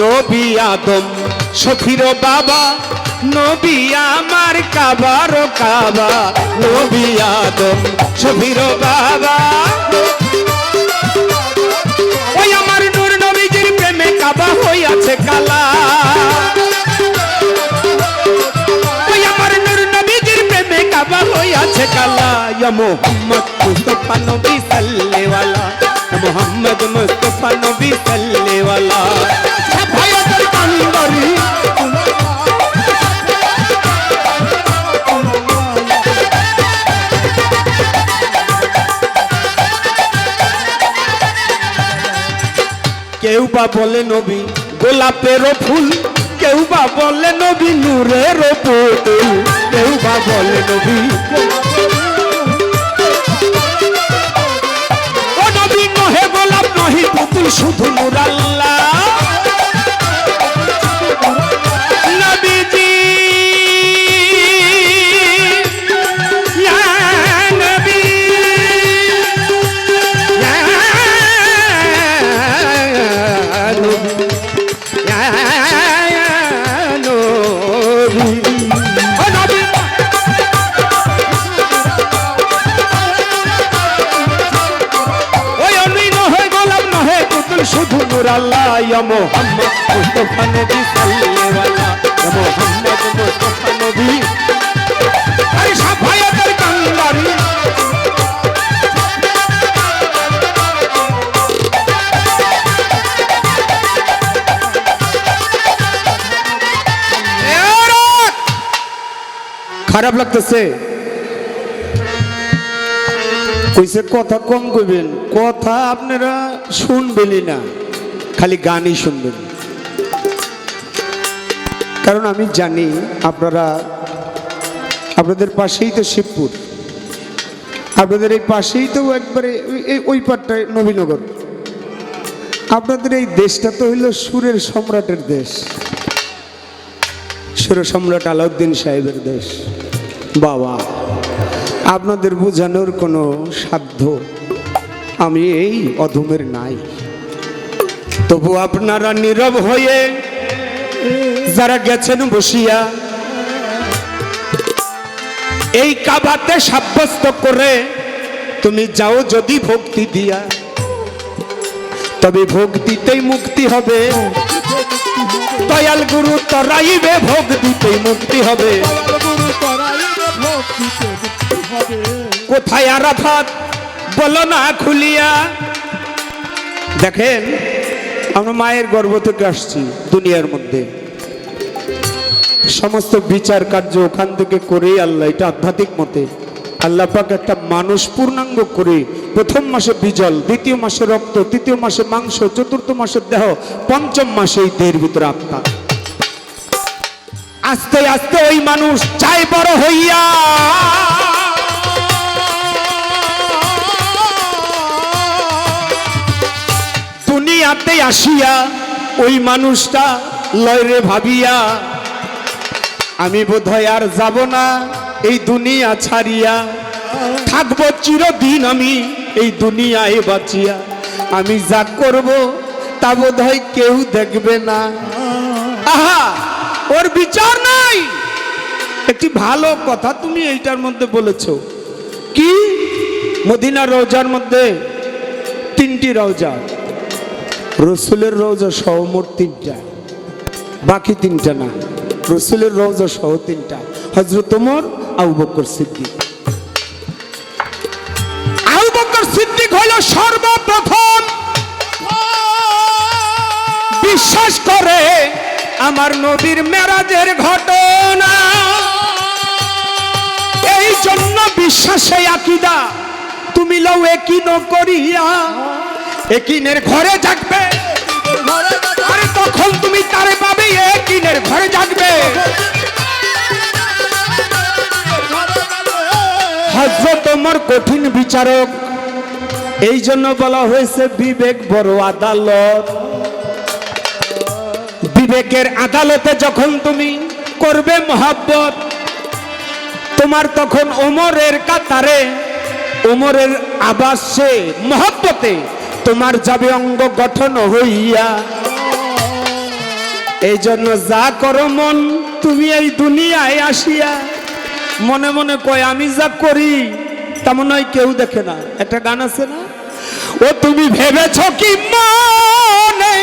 Speaker 2: নবী আদম সফির বাবা, নবী আমার কাবার কাবা, নবী আদম সফির বাবা, ওই আমার নূর নবীজির প্রেমে কাবা হইয়াছে কালা, ওই আমার নূর নবীজির প্রেমে কাবা হইয়াছে কালা, ইয়া মুহাম্মদ মুস্তাফা নবী সাল্লেওয়ালা, মুহাম্মদ মুস্তাফা নবী সাল্লেওয়ালা, সাফায়াতের কান্দারি বা বলে নবী গোলাপের ফুল, কেউ বা বলে নবী নূরের পুতুল, কেউ বা বলে নবী ও নবী নহে গোলাপ নহি পুতুল, শুধু নূর আল্লাহ। নবীজি ইয়া নবী ইয়া নবী ইয়া নবী ও নবী ওই নবী নহে গোলাপ নহে পুতুল, শুধু নূর আল্লাহ। ইয়া মুহাম্মদ মুস্তাফা নবী সাল্লাল্লাহু আলাইহি ইয়া মুহাম্মদ মুস্তাফা নবী আরে সাফায়াতের কান্দারি। খারাপ লাগতেছে? কইছে কথা কম কইবেন, কথা আপনারা শুনবেনই না, খালি গানই শুনবেন। কারণ আমি জানি আপনারা, আপনাদের পাশেই তো শিবপুর, আপনাদের এই পাশেই তো একবারে ওই পাটটায় নবীনগর। আপনাদের এই দেশটা তো হইল সুরের সম্রাটের দেশ, সুর সম্রাট আলাউদ্দিন সাহেবের দেশ। বাবা, আপনাদের বোঝানোর কোনো সাধ্য আমি এই অধমের নাই। তবু আপনারা নীরব হয়ে যারা গেছেন বসিয়া, এই কাবাতে সাব্যস্ত করে তুমি যাও যদি ভক্তি দিয়া, তবে ভক্তিতেই মুক্তি হবে। দয়াল গুরু তরাইবে, ভোগ দিতেই মুক্তি হবে। কোথায় আরাফাত বলো না খুলিয়া। দেখেন, আমরা মায়ের গর্ভ থেকে আসছি দুনিয়ার মধ্যে, সমস্ত বিচার কার্য ওখান থেকে করে আল্লাহ, এটা আধ্যাত্মিক মতে আল্লাহ পাক একটা মানুষ পূর্ণাঙ্গ করে প্রথম মাসে বিজল, দ্বিতীয় মাসে রক্ত, তৃতীয় মাসে মাংস, চতুর্থ মাসে দেহ, পঞ্চম মাসে এই দেহের ভিতরে আত্মা। আস্তে আস্তে ওই মানুষ চাই বড় হইয়া দুনিয়াতে আসিয়া, ওই মানুষটা লয়রে ভাবিয়া আমি বোধহয় আর যাব না এই দুনিয়া ছাড়িয়া, থাকবো চিরদিন আমি এই দুনিয়ায় বাঁচিয়া। আমি যা করব তা বোধহয় কেউ দেখবে না। আহা, ওর বিচার নাই। একটি ভালো কথা তুমি এইটার মধ্যে বলেছো, কি মদিনার রওজার মধ্যে তিনটি রওজা, রসুলের রওজা সহ মোট তিনটা, বাকি তিনটা না, রসুলের রওজা সহ তিনটা। হযরত ওমর, আবু বকর সিদ্দিক। আবু বকর সিদ্দিক হইল সর্বপ্রথম বিশ্বাস করে আমার নবীর মেরাজের ঘটনা। এই জন্য বিশ্বাসে আকীদা তুমি লও একিন করিয়া, একিনের ঘরে জাগবে, আরে তখন তুমি তারে পাবে একিনের ঘরে জাগবে। হযরত ওমর কঠিন বিচারক, এই জন্য বলা হয়েছে বিবেক বড় আদালত। বিবেকের আদালতে যখন তুমি করবে মহব্বত, তোমার তখন ওমরের কাতারে, ওমরের আবাসে মহব্বতে তোমার যাবে অঙ্গ গঠন হইয়া। এই জন্য যা করো মন তুমি এই দুনিয়ায় আসিয়া, মনে মনে কয় আমি যা করি তেমন নয়, কেউ দেখে না। একটা গান আছে না, ও তুমি ভেবেছ কি মনে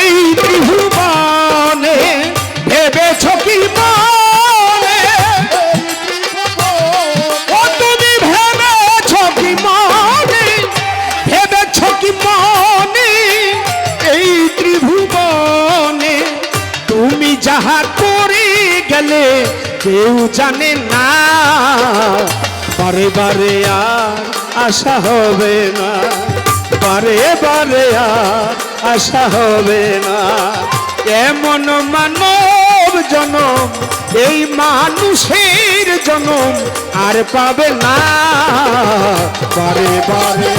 Speaker 2: এই ত্রিভুবনে, ভেবেছ কি মনে, ও তুমি ভেবেছ কি মনে, ভেবেছ কি মনে এই ত্রিভুবনে, তুমি যাহা করে গেলে কেউ জানে না, বারে বারে আর আশা হবে না, বারে বারে আর আশা হবে না। এমন মানব জনম এই মানুষের জনম আর পাবে না বারে বারে।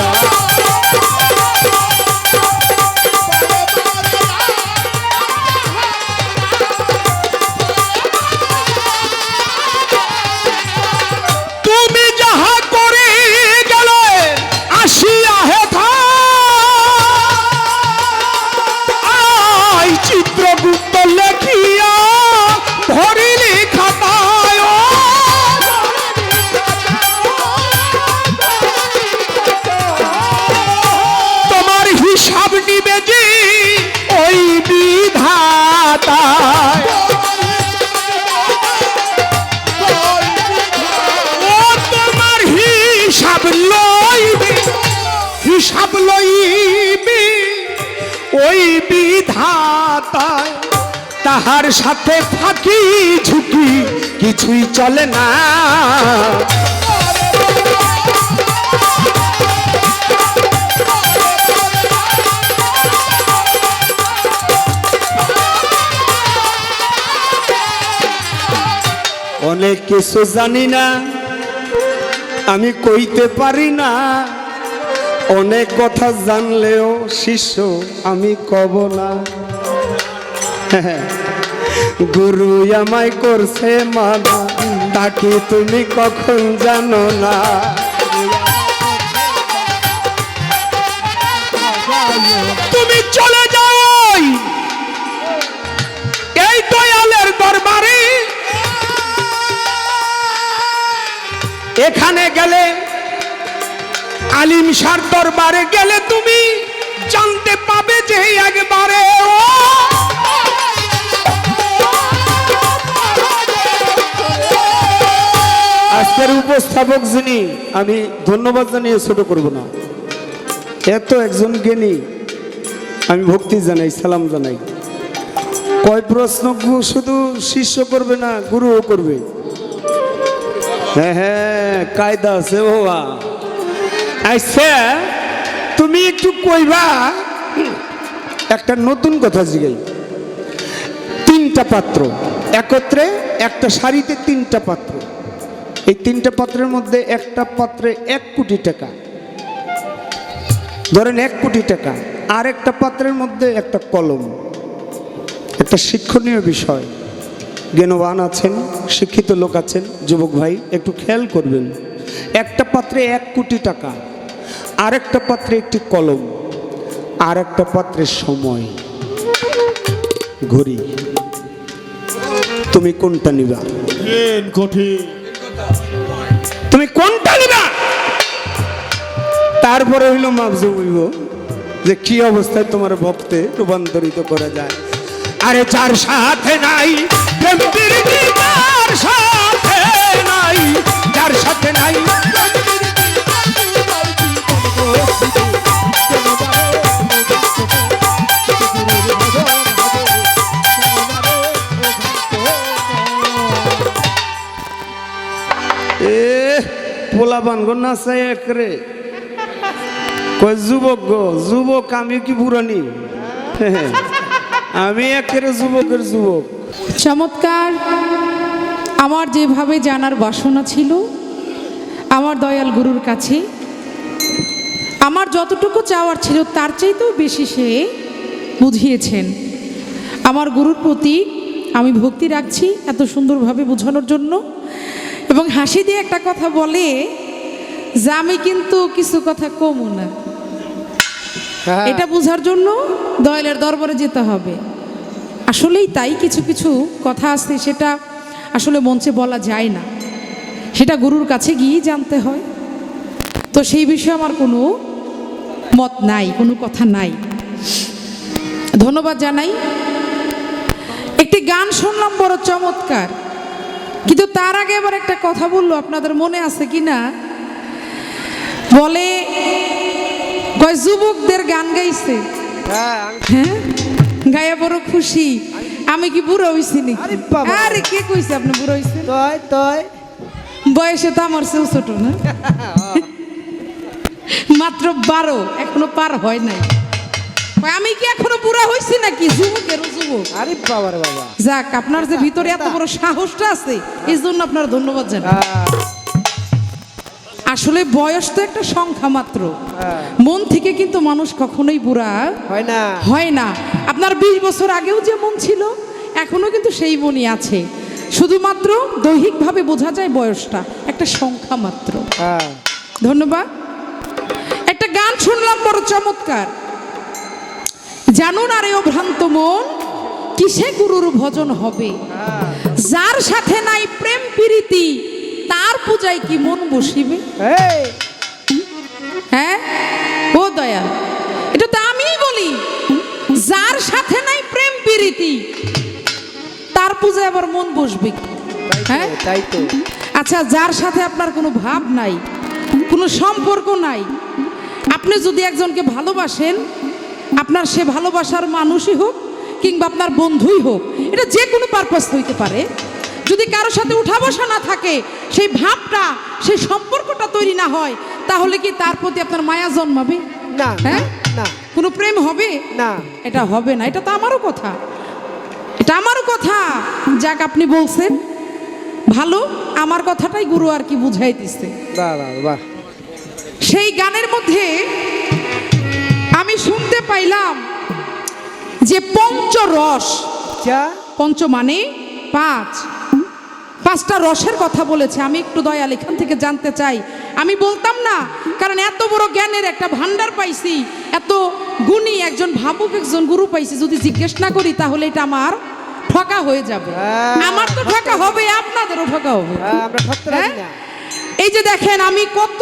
Speaker 2: তুমি যাহা করে গেলে আসিয়া হেথা চিত্রগুপ্ত লেখিয়া ধরিলি খাতায়। তোমার হিসাব নিবে যে ওই বিধাতায়। ও তোমার হিসাব লইবে, হিসাব লইবে ওই বিধাতায়। তাহার সাথে ফাঁকি ঝুঁকি কিছুই চলে না। অনেক কিছু জানি না, আমি কইতে পারি না। অনেক কথা জানলেও শিষ্য আমি কব না। গুরু আমায় করছে মানা, তাকে তুমি কখন জানো না। তুমি চলে যাও এই দয়ালের দরবারে। এখানে গেলে আলিম শাহর দরবারে গেলে তুমি জানতে পাবে যে একবারে আজকের উপস্থাপক যিনি, আমি ধন্যবাদ জানিয়ে ছোট করব না। এত একজন জ্ঞানী, আমি ভক্তি জানাই, সালাম জানাই। কয় প্রশ্ন শুধু শিষ্য করবে না, গুরুও করবে। হ্যাঁ হ্যাঁ, কায়দা আছে বাবা। আচ্ছা, তুমি একটু কইবা একটা নতুন কথা জিগাই। তিনটা পাত্র একত্রে, একটা শাড়িতে তিনটা পাত্র। এই তিনটা পাত্রের মধ্যে একটা পাত্রে 1 কোটি টাকা, ধরেন 1 কোটি টাকা। আর একটা পাত্রের মধ্যে একটা কলম। একটা শিক্ষণীয় বিষয়, জ্ঞানবান আছেন, শিক্ষিত লোক আছেন, যুবক ভাই একটু খেয়াল করবেন। একটা পাত্রে 1 কোটি টাকা, আর একটা পাত্রে একটি কলম, আর একটা পাত্রে সময়, ঘড়ি। তুমি কোনটা নিবা? তুমি কোনটা নিবা? তারপরে হইল মাপজু হইব যে কি অবস্থায় তোমার ভক্তে রূপান্তরিত করা যায়। আরে যার সাথে নাই প্রেম প্রীতি, যার সাথে নাই, যার সাথে নাই পোলা বানগো নাচাই একরে। কয় যুবক গো, যুবক আমি কি বুড়ানি? আমি একেবারে যুবকের যুবক।
Speaker 1: চমৎকার। আমার যেভাবে জানার বাসনা ছিল আমার দয়াল গুরুর কাছে, আমার যতটুকু চাওয়ার ছিল তার চাইতেও বেশি সে বুঝিয়েছেন। আমার গুরুর প্রতি আমি ভক্তি রাখছি এত সুন্দরভাবে বোঝানোর জন্য। এবং হাসি দিয়ে একটা কথা বলে যে আমি কিন্তু কিছু কথা কমও না। এটা বোঝার জন্য দয়ালের দরবারে যেতে হবে। আসলেই তাই, কিছু কিছু কথা আছে সেটা আসলে মঞ্চে বলা যায় না, সেটা গুরুর কাছে গিয়েই জানতে হয়। তো সেই বিষয়ে আমার কোনো মত নাই, কোনো কথা নাই। ধন্যবাদ জানাই। একটি গান শুনলাম বড় চমৎকার, কিন্তু তার আগে আবার একটা কথা বললো, আপনাদের মনে আছে কি না? বলে কয় যুবকদের গান গাইছে, হ্যাঁ গায়ে বড় খুশি। আমি কি বুড়ো হইছি নাকি? আরে কে কইছে আপনি বুড়ো হইছেন? বয়সে তো আমার চেয়েও ছোট না, মাত্র 12, এখনো পার হয় নাই। কয়, আমি কি এখনো বুড়া হইছি নাকি? যুবকের যুবক।
Speaker 3: আরে বাবা রে বাবা।
Speaker 1: যাক, আপনার যে ভিতরে এত বড় সাহসটা আছে, এই জন্য আপনার ধন্যবাদ জানাই। আসলে বয়স তো একটা সংখ্যা মাত্র, মন থেকে কিন্তু মানুষ কখনোই বুড়া
Speaker 3: হয় না।
Speaker 1: হয় না। আপনার 20 বছর আগেও যে মন ছিল, এখনো কিন্তু সেই মনই আছে, শুধুমাত্র দৈহিকভাবে বোঝা যায় বয়সটা একটা সংখ্যা মাত্র। ধন্যবাদ। একটা গান শুনলাম বড় চমৎকার। জানো না রে ও ভ্রান্ত মন, কিসে গুরুর ভজন হবে? যার সাথে নাই প্রেম প্রীতি, তার পূজায় কি মন বসিবে? হ্যাঁ ও দয়া, এটা তো আমিই বলি। যার সাথে নাই প্রেম প্রীতি, তার পূজায় আবার মন বসবে কি? হ্যাঁ
Speaker 3: তাই তো।
Speaker 1: আচ্ছা, যার সাথে আপনার কোনো ভাব নাই, কোনো সম্পর্ক নাই, আপনি যদি একজনকে ভালোবাসেন, আপনার সে ভালোবাসার মানুষই হোক কিংবা আপনার বন্ধুই হোক, এটা যে কোনো পারপাস হইতে পারে, যদি কারোর সাথে উঠা বসা না থাকে, সেই ভাবটা, সেই সম্পর্কটা তৈরি না হয়, তাহলে কি তার প্রতি আপনার মায়া জন্মাবে?
Speaker 3: না।
Speaker 1: হ্যাঁ
Speaker 3: না।
Speaker 1: কোনো প্রেম হবে
Speaker 3: না।
Speaker 1: এটা হবে না। এটা তো আমারও কথা, এটা আমারও কথা। যাক, আপনি বলছেন ভালো, আমার কথাটাই গুরু আর কি বুঝাইতেছে।
Speaker 3: বাহ বাহ বাহ।
Speaker 1: সেই গানের মধ্যে আমি শুনতে পাইলাম যে পঞ্চরস, পঞ্চ মানে পাঁচটা রসের কথা বলেছে। আমি একটু দয়াল এখান থেকে জানতে চাই। আমি বলতাম না, কারণ এত বড় জ্ঞানের একটা ভান্ডার পাইছি, এত গুণী একজন ভাবুক একজন গুরু পাইছি, যদি জিজ্ঞেস না করি তাহলে এটা আমার ঠকা হয়ে যাবে। আমার তো ঠকা হবে, আপনাদেরও ঠকা হবে।
Speaker 3: আমরা ঠকতে রাজি না।
Speaker 1: এই যে দেখেন, আমি কত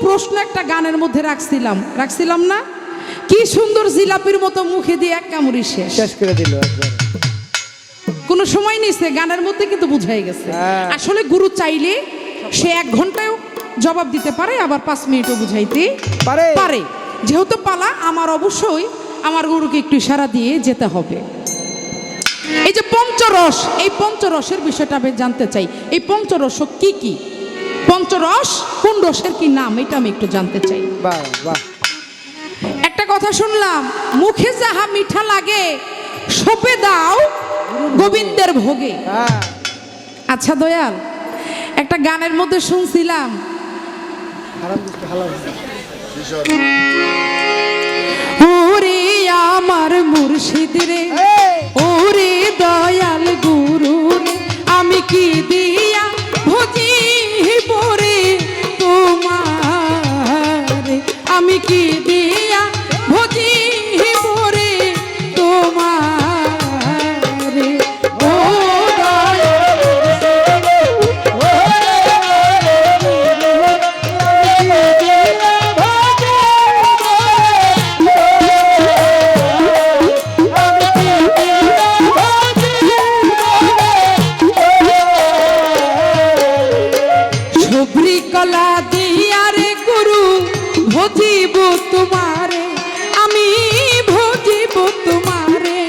Speaker 1: প্রশ্ন একটা গানের মধ্যে রাখছিলাম না? কি সুন্দর জিলাপির মতো মুখে দিয়ে এক কামড়ি শেষ
Speaker 3: করে দিল একবার।
Speaker 1: কোনো সময় নিছে, গানের মধ্যে কিন্তু বুঝাই গেছে। আসলে গুরু চাইলে সে 1 ঘন্টায় জবাব দিতে পারে, আবার 5 মিনিটও বুঝাইতে পারে। যেহেতু পালা, আমার অবশ্যই আমার গুরুকে একটু ইশারা দিয়ে যেতে হবে। এই যে পঞ্চরস, এই পঞ্চরসের বিষয়টা আমি জানতে চাই। এই পঞ্চরস কি কি? পঞ্চরস কোন রসের কি নাম, এটা আমি একটু জানতে চাই।
Speaker 3: বাহ বাহ।
Speaker 1: একটা কথা শুনলাম, মুখে যাহা মিঠা লাগে সপে দাও গোবিন্দের ভোগে। আচ্ছা দয়াল, একটা গানের মধ্যে শুনছিলাম, ওরে আমার মুর্শিদ রে, ওরে দয়াল গুরু রে, আমি কি দিয়া ভজিব রে তোমার, আমি কি দিয়া ভজিব রে তোমার, ও সবরি কলা দিয়া রে গুরু ভজিব তোমারে, আমি ভজিব তোমারে,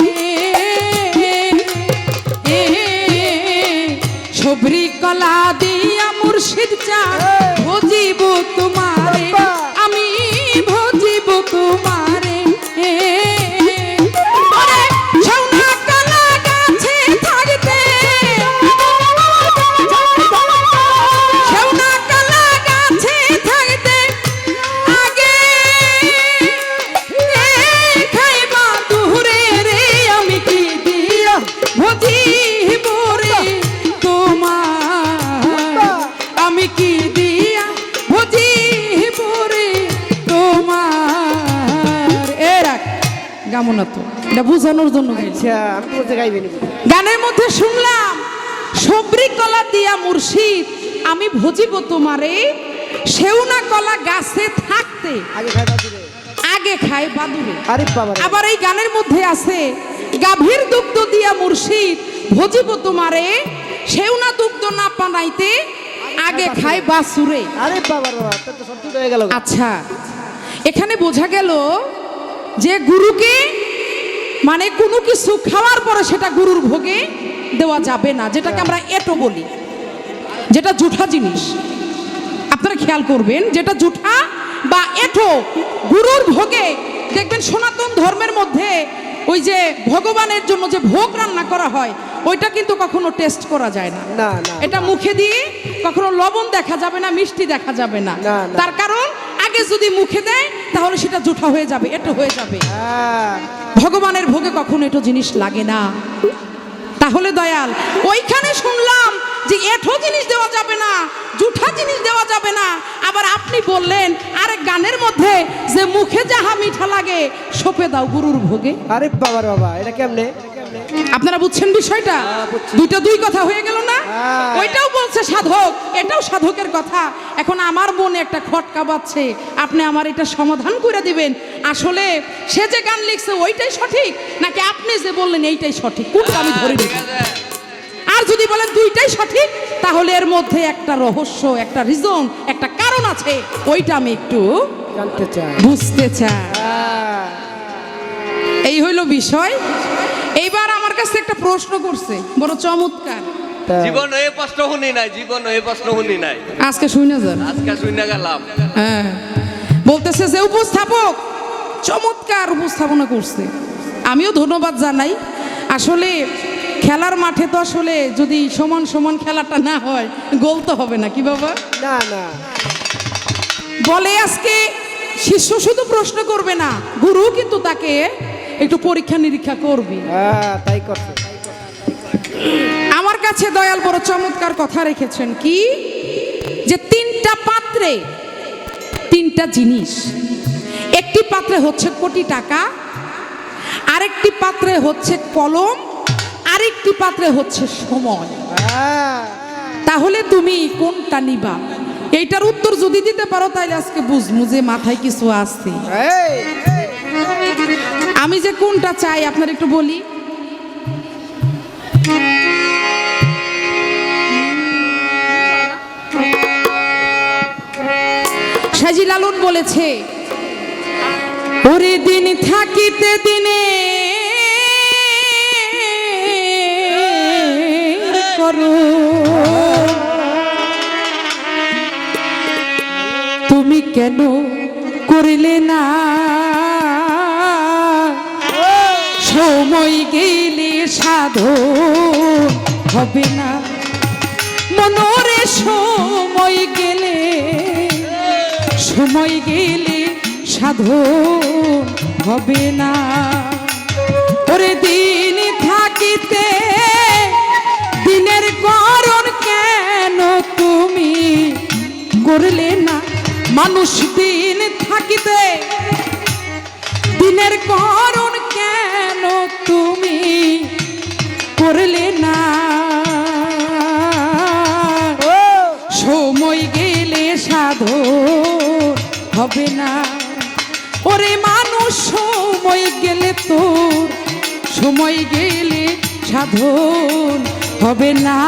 Speaker 1: সবরি কলা দিয়া মুর্শিদ চা ভজিব তোমারে, আমি ভজিব তোমারে। সোনা কলা গাছে থাকতে, সোনা কলা গাছে থাকতে আগে খাইবা দুরে রে, আমি কি দিয়া ভজিব রে তোমার, আমি কি দিয়া ভজিব রে তোমার। গামো না তো, এটা বুঝানোর জন্য গাইছি।
Speaker 3: আমি তো বলতে গাইবেন।
Speaker 1: গানের মধ্যে শুনলাম, সবরি কলা দিয়া মুর্শিদ আমি ভজিব তোমারে, সেউনা কলা গাছে থাকতে আগে খায় বাদুরে। আবার এই গানের মধ্যে আছে, গাভীর দুগ্ধ দিয়া মুর্শিদ ভজিব তোমারে, সেউনা দুগ্ধ না পানাইতে আগে খায় বাছুরে। আচ্ছা, এখানে বোঝা গেল যে গুরুকে মানে কোনো কিছু খাওয়ার পরে সেটা গুরুর ভোগে দেওয়া যাবে না, যেটাকে আমরা এটো বলি, যেটা জুঠা জিনিস। আপনারা খেয়াল করবেন, যেটা জুঠা বা এটো গুরুর ভোগে দেখবেন সনাতন ধর্মের মধ্যে ওই যে ভগবানের জন্য যে ভোগ রান্না করা হয় ওইটা কিন্তু কখনো টেস্ট করা যায় না।
Speaker 3: না না
Speaker 1: এটা মুখে দিয়ে কখনো লবণ দেখা যাবে না, মিষ্টি দেখা যাবে না।
Speaker 3: না, না।
Speaker 1: তার কারণ আগে যদি মুখে দেয় তাহলে সেটা জুঠা হয়ে যাবে, এটো হয়ে যাবে।
Speaker 3: হ্যাঁ
Speaker 1: ভগবানের ভোগে কখনো এটো জিনিস লাগে না। তাহলে দয়াল ওইখানে শুনলাম যে এঠো জিনিস দেওয়া যাবে না, জুঠা জিনিস দেওয়া যাবে না। আবার আপনি বললেন আরেক গানের মধ্যে যে মুখে যাহা মিঠা লাগে সপে দাও গুরুর ভোগে।
Speaker 3: আরে বাবার বাবা এটা কেমনে?
Speaker 1: আপনারা বুঝছেন বিষয়টা?
Speaker 3: বুঝছি।
Speaker 1: দুইটা দুই কথা হয়ে গেল না?
Speaker 3: হ্যাঁ।
Speaker 1: ওইটাও বলছে সাধক, এটাও সাধকের কথা। এখন আমার মনে একটা খটকা বাজছে, আপনি আমার এটা সমাধান করে দিবেন। আসলে সে যে গান লিখছে ওইটাই সঠিক নাকি আপনি যে বললেন এইটাই সঠিক, কোনটা আমি ধরে নিব? আর যদি বলেন দুইটাই সঠিক তাহলে এর মধ্যে একটা রহস্য, একটা রিজন, একটা কারণ আছে, ওইটা আমি একটু
Speaker 3: জানতে চাই।
Speaker 1: বুঝতে চাই।
Speaker 3: হ্যাঁ
Speaker 1: এই হইল বিষয়। এইবার আমার কাছে একটা প্রশ্ন করছে, বড় চমৎকার।
Speaker 3: তা-
Speaker 4: জীবন এই প্রশ্ন শুনি নাই, জীবন এই প্রশ্ন শুনি নাই,
Speaker 1: আজকে শুনে যান।
Speaker 4: আজকে শুনে গেলাম।
Speaker 1: হ্যাঁ, বলতেছে যে উপস্থাপক চমৎকার উপস্থাপনা করছে, আমিও ধন্যবাদ জানাই। আসলে খেলার মাঠে তো আসলে যদি সমান সমান খেলাটা না হয় গোল তো হবে না, কি বাবা?
Speaker 3: না না
Speaker 1: বলে আজকে শিষ্য শুধু প্রশ্ন করবে না, গুরু কিন্তু তাকে একটু পরীক্ষা নিরীক্ষা করবে।
Speaker 3: হ্যাঁ তাই করছে।
Speaker 1: আমার কাছে দয়াল বড় চমৎকার কথা রেখেছেন, কি যে তিনটা পাত্রে তিনটা জিনিস। একটি পাত্রে হচ্ছে কোটি টাকা, আরেকটি পাত্রে হচ্ছে কলম, আরেকটি পাত্রে হচ্ছে সময়।
Speaker 3: হ্যাঁ
Speaker 1: তাহলে তুমি কোনটা নিবা? এইটার উত্তর যদি দিতে পারো তাহলে আজকে বুঝবো যে মাথায় কিছু আছে।
Speaker 3: এই
Speaker 1: আমি যে কোনটা চাই আপনার একটু বলি। সাজি লালন বলেছে, ওরে দিন থাকিতে দিনে করো তুমি কেন করিলে না? সময় গেলে সাধন হবে না মনরে, সময় গেলে সাধন হবে না। ওরে দিন থাকিতে দিনের করণ কেন তুমি করলে না? মানুষ দিন থাকিতে দিনের করণ কেন তুমি করলে না? সময় গেলে সাধন হবে না। ওরে মানুষ সময় গেলে তোর, সময় গেলে সাধন হবে না।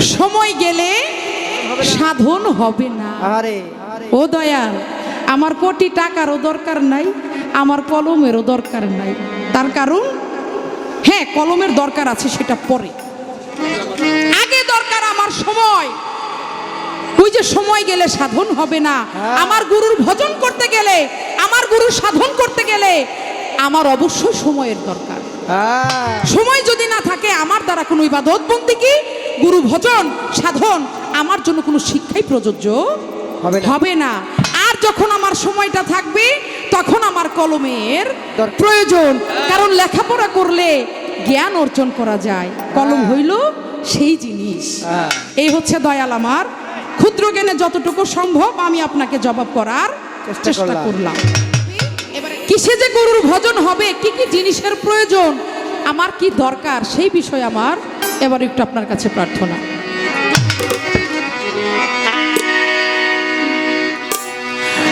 Speaker 1: সময় গেলে সাধন হবে না।
Speaker 3: আরে
Speaker 1: ও দয়াল, আমার কোটি টাকারও দরকার নাই, আমার কলমেরও দরকার নাই। তার কারণ হ্যাঁ কলমের দরকার আছে, সেটা পরে। আগে দরকার আমার সময়। ওই যে সময় গেলে সাধন হবে না। আমার গুরুর ভজন করতে গেলে, আমার গুরুর সাধন করতে গেলে আমার অবশ্যই সময়ের দরকার।
Speaker 3: হ্যাঁ
Speaker 1: সময় যদি না থাকে আমার দ্বারা কোনো ইবাদত বন্দেগী, গুরু ভজন, সাধন আমার জন্য কোনো শিক্ষাই প্রযোজ্য হবে না। আর যখন আমার সময়টা থাকবে তখন আমার কলমের
Speaker 3: দরকার।
Speaker 1: প্রয়োজন। কারণ লেখাপড়া করলে জ্ঞান অর্জন করা যায়, কলম হইল সেই জিনিস।
Speaker 3: হ্যাঁ।
Speaker 1: এই হচ্ছে দয়াল আমার ক্ষুদ্র জ্ঞানে যতটুকু সম্ভব আমি আপনাকে জবাব করার চেষ্টা করলাম। কিসে যে গুরুর ভজন হবে, কি কি জিনিসের প্রয়োজন, আমার কি দরকার, সেই বিষয়ে আমার এবার একটু আপনার কাছে প্রার্থনা।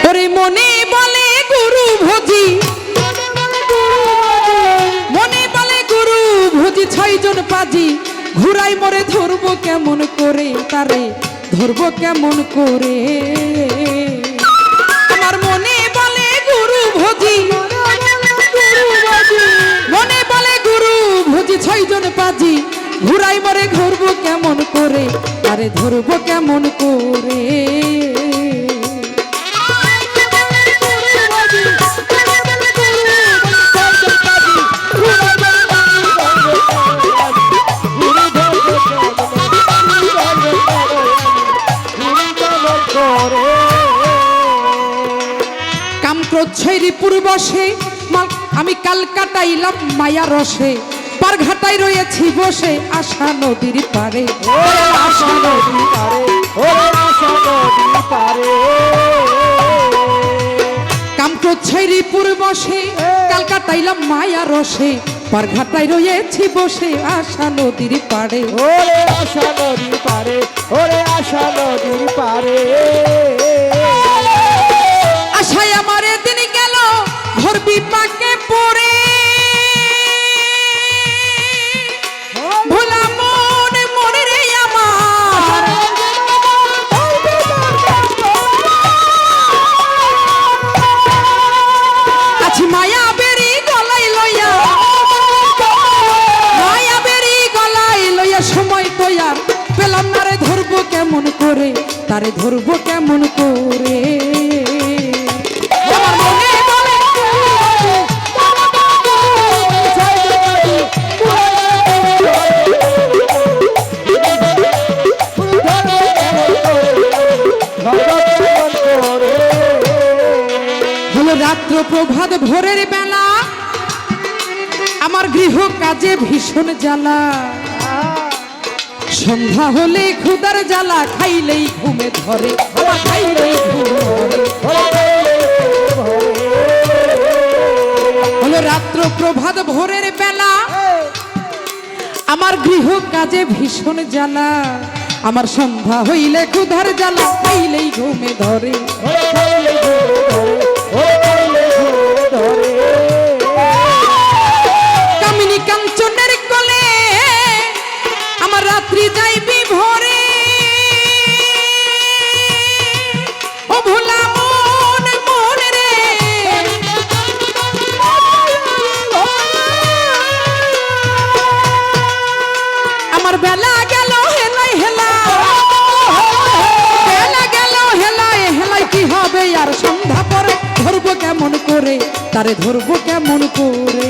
Speaker 1: ওরে মনে বলে গুরু ভজি, মনে বলে গুরু ভজি, 6 জন পাজি ঘুরাই মরে, ধরবো কেমন করে তারে, ধরবো কেমন করে? আমার মনে বলে গুরু ভজি, মনে বলে গুরু ভজি, 6 জন পাজি ঘুরাই মরে, ধরবো কেমন করে, আরে ধরবো কেমন করে? রিপুর বসে আমি কাল কাটাইলাম মায়া রসে পার ঘাটাই রয়েছি বসে আশা নদীর পারে
Speaker 3: ওরে আশা নদী পারে, ওরে আশা নদী পারে।
Speaker 1: কাম করছে রিপুর বসে কাল কাটাইলাম মায়া রসে পার ঘাটাই রয়েছি বসে আশা নদীর পারে
Speaker 3: ওরে আশা নদী পারে, ওরে আশা নদী পারে।
Speaker 1: আশায় আমার দিন গেল ঘর বিপাকে পড়ে ভোলা মন মনে রে আমার আছি মায়া বেরি গলাই লইয়া মায়া বেরি গলাই লইয়া সময় তো আর পেলাম না রে ধরবো কেমন করে তারে ধরবো কেমন করে আমার মনে বলে হলো রাত্র প্রভাত ভোরের বেলা আমার গৃহ কাজে ভীষণ জ্বালা সন্ধ্যা হলে ক্ষুদার জ্বালা খাইলেই ঘুমে ধরে আমার খাইলেই ঘুমে ধরে হলো রাত্র প্রভাত ভোরের বেলা আমার গৃহ কাজে ভীষণ জ্বালা আমার সন্ধ্যা হইলে ক্ষুধার জ্বালা খাইলেই ঘুমে ধরে কামিনী কাঞ্চনের কোলে আমার রাত্রি যাইবি ভোরে ও ভোলা মন মন রে আমার বেলা গেল হেলাই হেলা বেলা গেল হেলাই হেলাই কি হবে আর সন্ধ্যা পরে ধরবো কেমন করে তারে ধরবো কেমন করে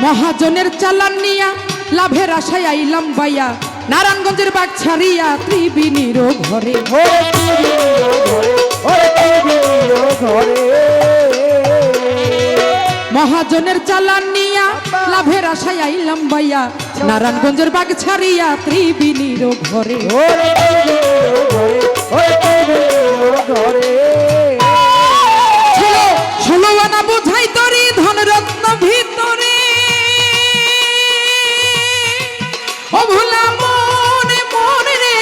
Speaker 1: মহাজনের চালান নিয়া লাভের আশায় আইলাম বাইয়া নারায়ণগঞ্জের বাগ ছাড়িয়া ত্রিবিনীর ঘরে মহাজনের চালান নিয়া লাভের আশায় আইলাম বাইয়া নারায়ণগঞ্জের বাগ ছাড়িয়া ত্রিবিনীর ঘরে ষোলো আনা বোঝাই তরি ধন রত্ন ভিতরে ও ভোলা মন মন রে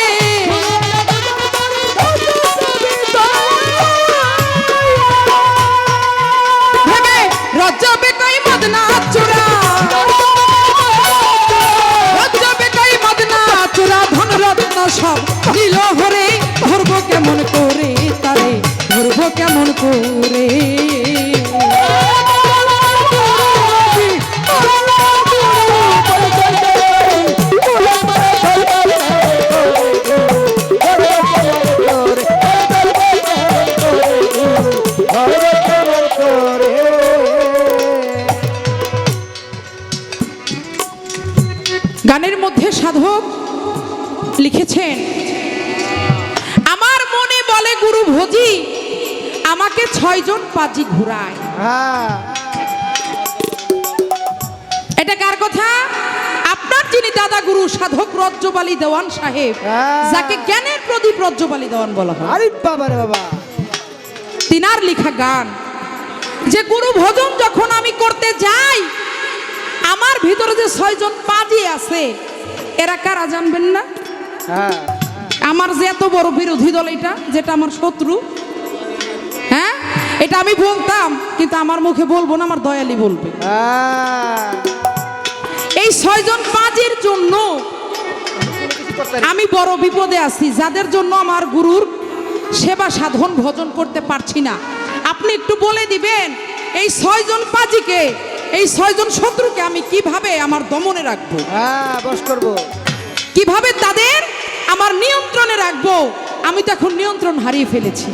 Speaker 1: ভেবে রজবে কই মদনা চূড়া রজবে কই মদনা চূড়া ধন রত্ন সব দিল হরে ধরবো কেমন করে তারে ধরবো কেমন করে গানের মধ্যে সাধক লিখেছেন আমার মনে বলে গুরু ভোজি আমাকে 6 জন পাজি ঘুরায় এটা কার কথা আপনার যিনি দাদা গুরু সাধক রজ্জবালী দেওয়ান সাহেব যাকে জ্ঞানের প্রদীপ রজ্জবালী দেওয়ান বলা হয়
Speaker 3: আরে বাবা রে বাবা
Speaker 1: তিনার লেখা গান যে গুরু ভজন যখন আমি করতে যাই আমার ভিতরে যে 6 জন পাজি আছে এরা কারা জানবেন না আমার যে এত বড় বিরোধী দল এটা যেটা আমার শত্রু হ্যাঁ এটা আমি বলতাম কিন্তু আমার মুখে বলবো না আমার দয়ালি বলবে এই 6 জন পাজির জন্য আমি বড় বিপদে আছি যাদের জন্য আমার গুরুর সেবা সাধন ভজন করতে পারছি না আপনি একটু বলে দিবেন এই 6 জন পাজিকে এই 6 জন শত্রুকে আমি কিভাবে আমার দমনে রাখবো
Speaker 3: বস করব
Speaker 1: কিভাবে তাদের আমার নিয়ন্ত্রণে রাখবো আমি তো এখন নিয়ন্ত্রণ হারিয়ে ফেলেছি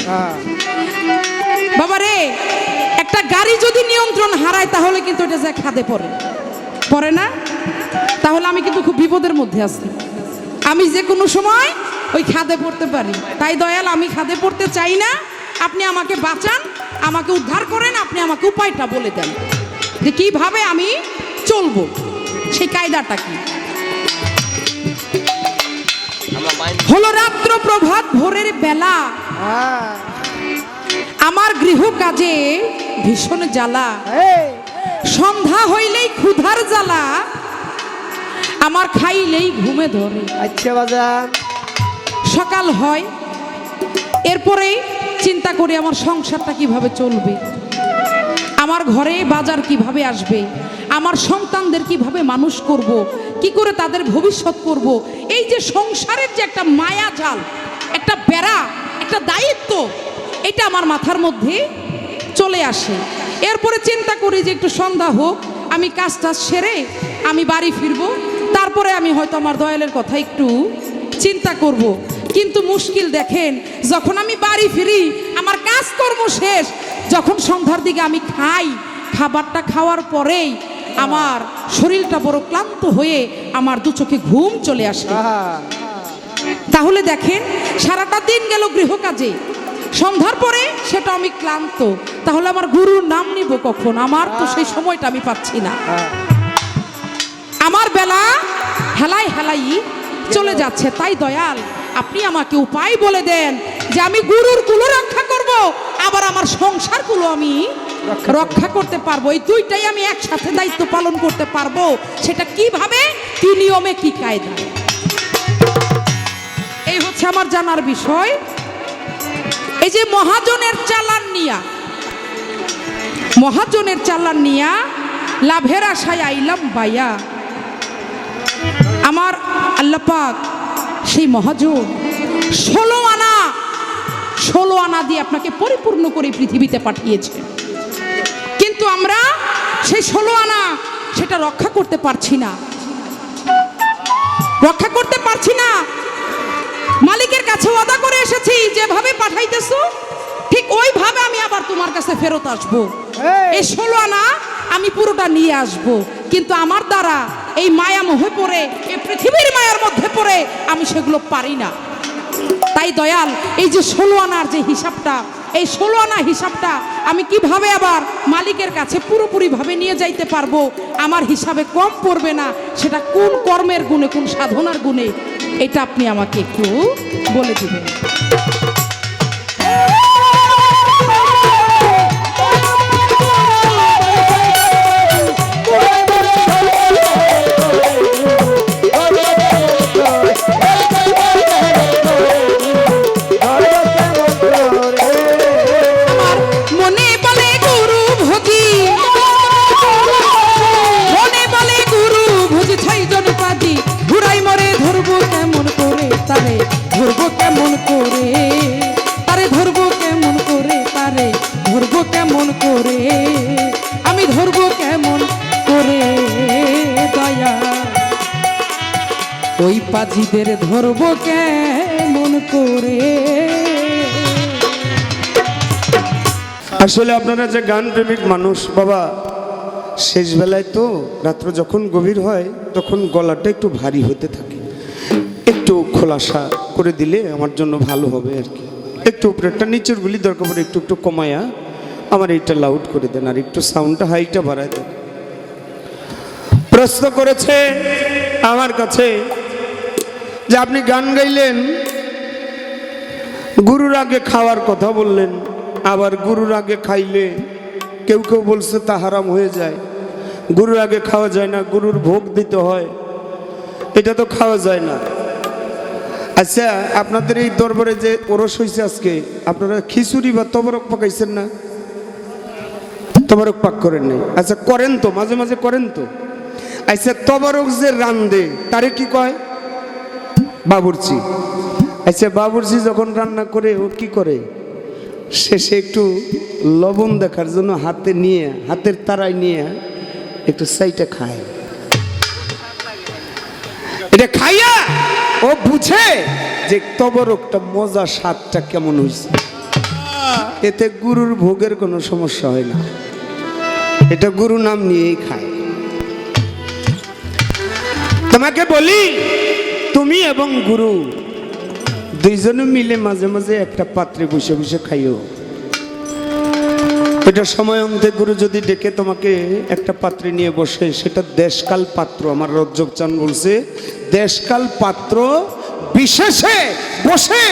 Speaker 1: বাবা রে, একটা গাড়ি যদি নিয়ন্ত্রণ হারায় তাহলে কিন্তু এটা যে খাদে পড়ে, পড়ে না? তাহলে আমি কিন্তু খুব বিপদের মধ্যে আছি, আমি যে কোনো সময় ওই খাদে পড়তে পারি। তাই দয়াল, আমি খাদে পড়তে চাই না, আপনি আমাকে বাঁচান, আমাকে উদ্ধার করেন, আপনি আমাকে উপায়টা বলে দেন যে কিভাবে আমি চলবো, সেই কায়দাটা কি।
Speaker 4: আমার মাইন্ড
Speaker 1: হলো রাত্র প্রভাত ভোরের বেলা,
Speaker 3: হ্যাঁ
Speaker 1: আমার গৃহ কাজে ভীষণ জ্বালা,
Speaker 3: এই
Speaker 1: সন্ধ্যা হইলেই ক্ষুধার জ্বালা, আমার খাইলেই ঘুমে ধরে।
Speaker 3: আচ্ছা বাজান,
Speaker 1: সকাল হয়, এরপরে চিন্তা করি আমার সংসারটা কিভাবে চলবে, আমার ঘরে বাজার কিভাবে আসবে, আমার সন্তানদের কিভাবে মানুষ করব, কি করে তাদের ভবিষ্যৎ করব। এই যে সংসারের যে একটা মায়া জাল, একটা বেড়া, একটা দায়িত্ব, এটা আমার মাথার মধ্যে চলে আসে। এরপরে চিন্তা করি যে একটু সন্ধ্যা হোক, আমি কাজটা সেরে আমি বাড়ি ফিরবো, তারপরে আমি হয়তো আমার দয়ালের কথা একটু চিন্তা করব। কিন্তু মুশকিল দেখেন, যখন আমি বাড়ি ফিরি, আমার কাজকর্ম শেষ, যখন সন্ধ্যার দিকে আমি খাই, খাবারটা খাওয়ার পরেই আমার শরীরটা বড় ক্লান্ত হয়ে আমার দু চোখে ঘুম চলে আসে। তাহলে দেখেন, সারাটা দিন গেল গৃহকাজে, সন্ধ্যার পরে সেটা আমি ক্লান্ত, তাহলে আমার গুরুর নাম নিব কখন? আমার তো সেই সময়টা আমি পাচ্ছি না, আমার বেলা হেলাই হেলাই চলে যাচ্ছে। তাই দয়াল, আপনি আমাকে উপায় বলে দেন যে আমি গুরুর কুলো রক্ষা করব, আবার আমার সংসারগুলো আমি রক্ষা করতে পারবো, এই দুইটাই আমি একসাথে দায়িত্ব পালন করতে পারবো। সেটা কিভাবে, কি নিয়মে, কি কায়দায়, এই হচ্ছে আমার জানার বিষয়। এই যে মহাজনের চালান নিয়া, মহাজনের চালান নিয়া লাভের আশায় আইলাম বাইয়া, আমার আল্লাহ পাক সেই মহাজন 16 আনা দিয়ে আপনাকে পরিপূর্ণ করে পৃথিবীতে পাঠিয়েছে, কিন্তু আমরা সেই 16 আনা সেটা রক্ষা করতে পারছি না, রক্ষা করতে পারছি না। মালিকের কাছে ওয়াদা করে এসেছি, যেভাবে পাঠাইতেছো ঠিক ওইভাবে আমি আবার তোমার কাছে ফেরত আসবো, এই 16 আনা আমি পুরোটা নিয়ে আসবো, কিন্তু আমার দ্বারা এই মায়া মোহে পড়ে, এই পৃথিবীর মায়ার মধ্যে পড়ে আমি সেগুলো পারি না। তাই দয়াল, এই যে 16 আনার যে হিসাবটা, এই 16 আনা হিসাবটা আমি কিভাবে আবার মালিকের কাছে পুরোপুরিভাবে নিয়ে যাইতে পারবো, আমার হিসাবে কম পড়বে না, সেটা কোন কর্মের গুণে, কোন সাধনার গুণে, এটা আপনি আমাকে একটু বলে দিবেন। ধরবো কেমন করে তারে, ধরবো কেমন করে তারে, ধরবো কেমন করে, আমি ধরবো কেমন করে দয়া, ওই পাজিদের ধরবো কেমন করে।
Speaker 2: আসলে আপনারা যে গান প্রেমিক মানুষ বাবা, শেষ বেলায় তো রাত্র যখন গভীর হয় তখন গলাটা একটু ভারী হতে থাকে, একটু খোলাসা করে দিলে আমার জন্য ভালো হবে আর কি। একটু উপরেরটা, নিচের গুলি দরকার পড়ে একটু একটু কমায়া আমার এইটা লাউড করে দেন, আর একটু সাউন্ডটা হাইটা বাড়ায় দেন। প্রশ্ন করেছে আমার কাছে যে আপনি গান গাইলেন, গুরুর আগে খাওয়ার কথা বললেন, আবার গুরুর আগে খাইলে কেউ কেউ বলছে তা হারাম হয়ে যায়, গুরুর আগে খাওয়া যায় না, গুরুর ভোগ দিতে হয়, এটা তো খাওয়া যায় না। আচ্ছা, আপনাদের এই দরবারে যে ওরস হয়েছে আজকে, আপনারা খিচুড়ি বা তবরক পাকাইছেন না? তবরক পাক করেন নাই? আচ্ছা করেন তো, মাঝে মাঝে করেন তো। আচ্ছা, তবরক যে রান্ধে তারে কি কয়? বাবুর্চি। আচ্ছা, বাবুর্চি যখন রান্না করে ও কি করে? শেষে একটু লবণ দেখার জন্য হাতে নিয়ে, হাতের তারায় নিয়ে একটু সাইটা খায়। এটা খাইয়া ও বুঝে যে তবরকটা মজা, স্বাদটা কেমন হয়েছে। এতে গুরুর ভোগের কোনো সমস্যা হয় না, এটা গুরু নাম নিয়েই খায়। তোমাকে বলি, তুমি এবং গুরু দুইজনে মিলে মাঝে মাঝে একটা পাত্রে বসে বসে খাইও। এটা সময় অন্তে গুরু যদি ডেকে তোমাকে একটা পাত্রে নিয়ে বসে, সেটা দেশকাল পাত্র, আমার রজ্জব চান বলছে দেশকাল পাত্র বিশেষে বসে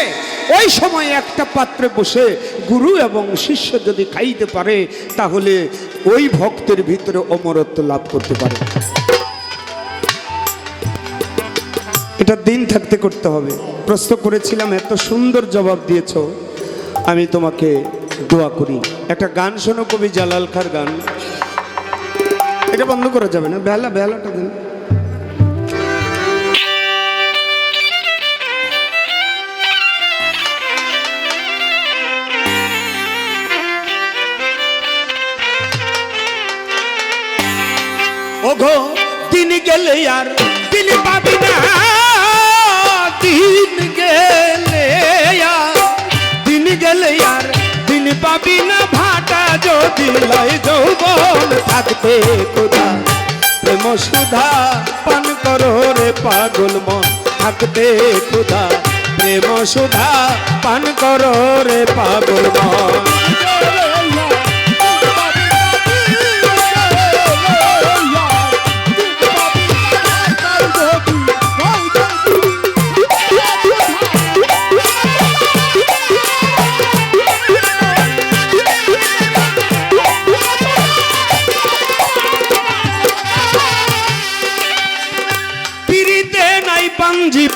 Speaker 2: ওই সময় একটা পাত্রে বসে গুরু এবং শিষ্য যদি খাইতে পারে, তাহলে ওই ভক্তের ভিতরে অমরত্ব লাভ করতে পারে। এটা দিন থাকতে করতে হবে। প্রশ্ন করেছিলাম, এত সুন্দর জবাব দিয়েছ, আমি তোমাকে দোয়া করি। একটা গান শোনো, কবি জালাল খার গান। এটা বন্ধ করা যাবে না, বেলাটা দেন। ওগো দিন গেলে আর দিন পাবি না, দিন গেলে আর দিন গেলে আর দিন পাবি না, ভাটা যদি লয় যৌবন থাকতে খোদা প্রেম সুধা পান করো রে পাগল মন, থাকতে খোদা প্রেম সুধা পান করো রে পাগল মন।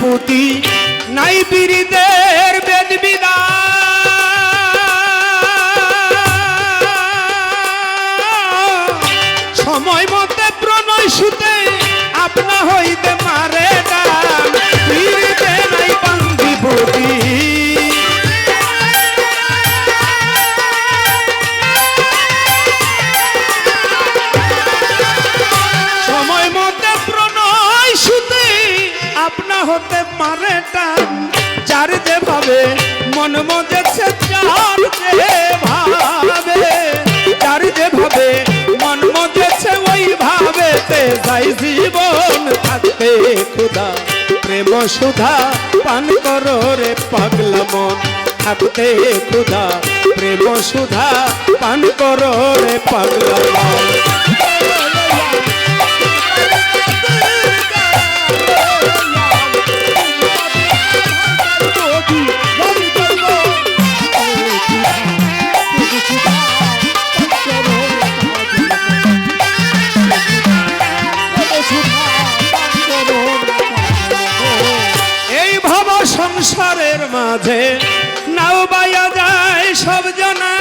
Speaker 2: পুতি নাই বিরিদের বেদ বিধান, সময় মতে প্রণয় সুতে আপনা হইতে মারে ডান, বিরিদে নাই পাঞ্জি পুতি সময় মতে প্রণয় সুতে আপনা হতে মারে টান, যার যে ভাবে মন মজেছে, যার যে ভাবে যার যে ভাবে মন মজেছে, ওই ভাবেতে যাই জীবন থাকতে খোদা প্রেম সুধা পান করো রে পাগলা মন, থাকতে খোদা প্রেম সুধা পান করো রে পাগলা মন। সংসারের মাঝে নাও বাইয়া যায় সব জনা,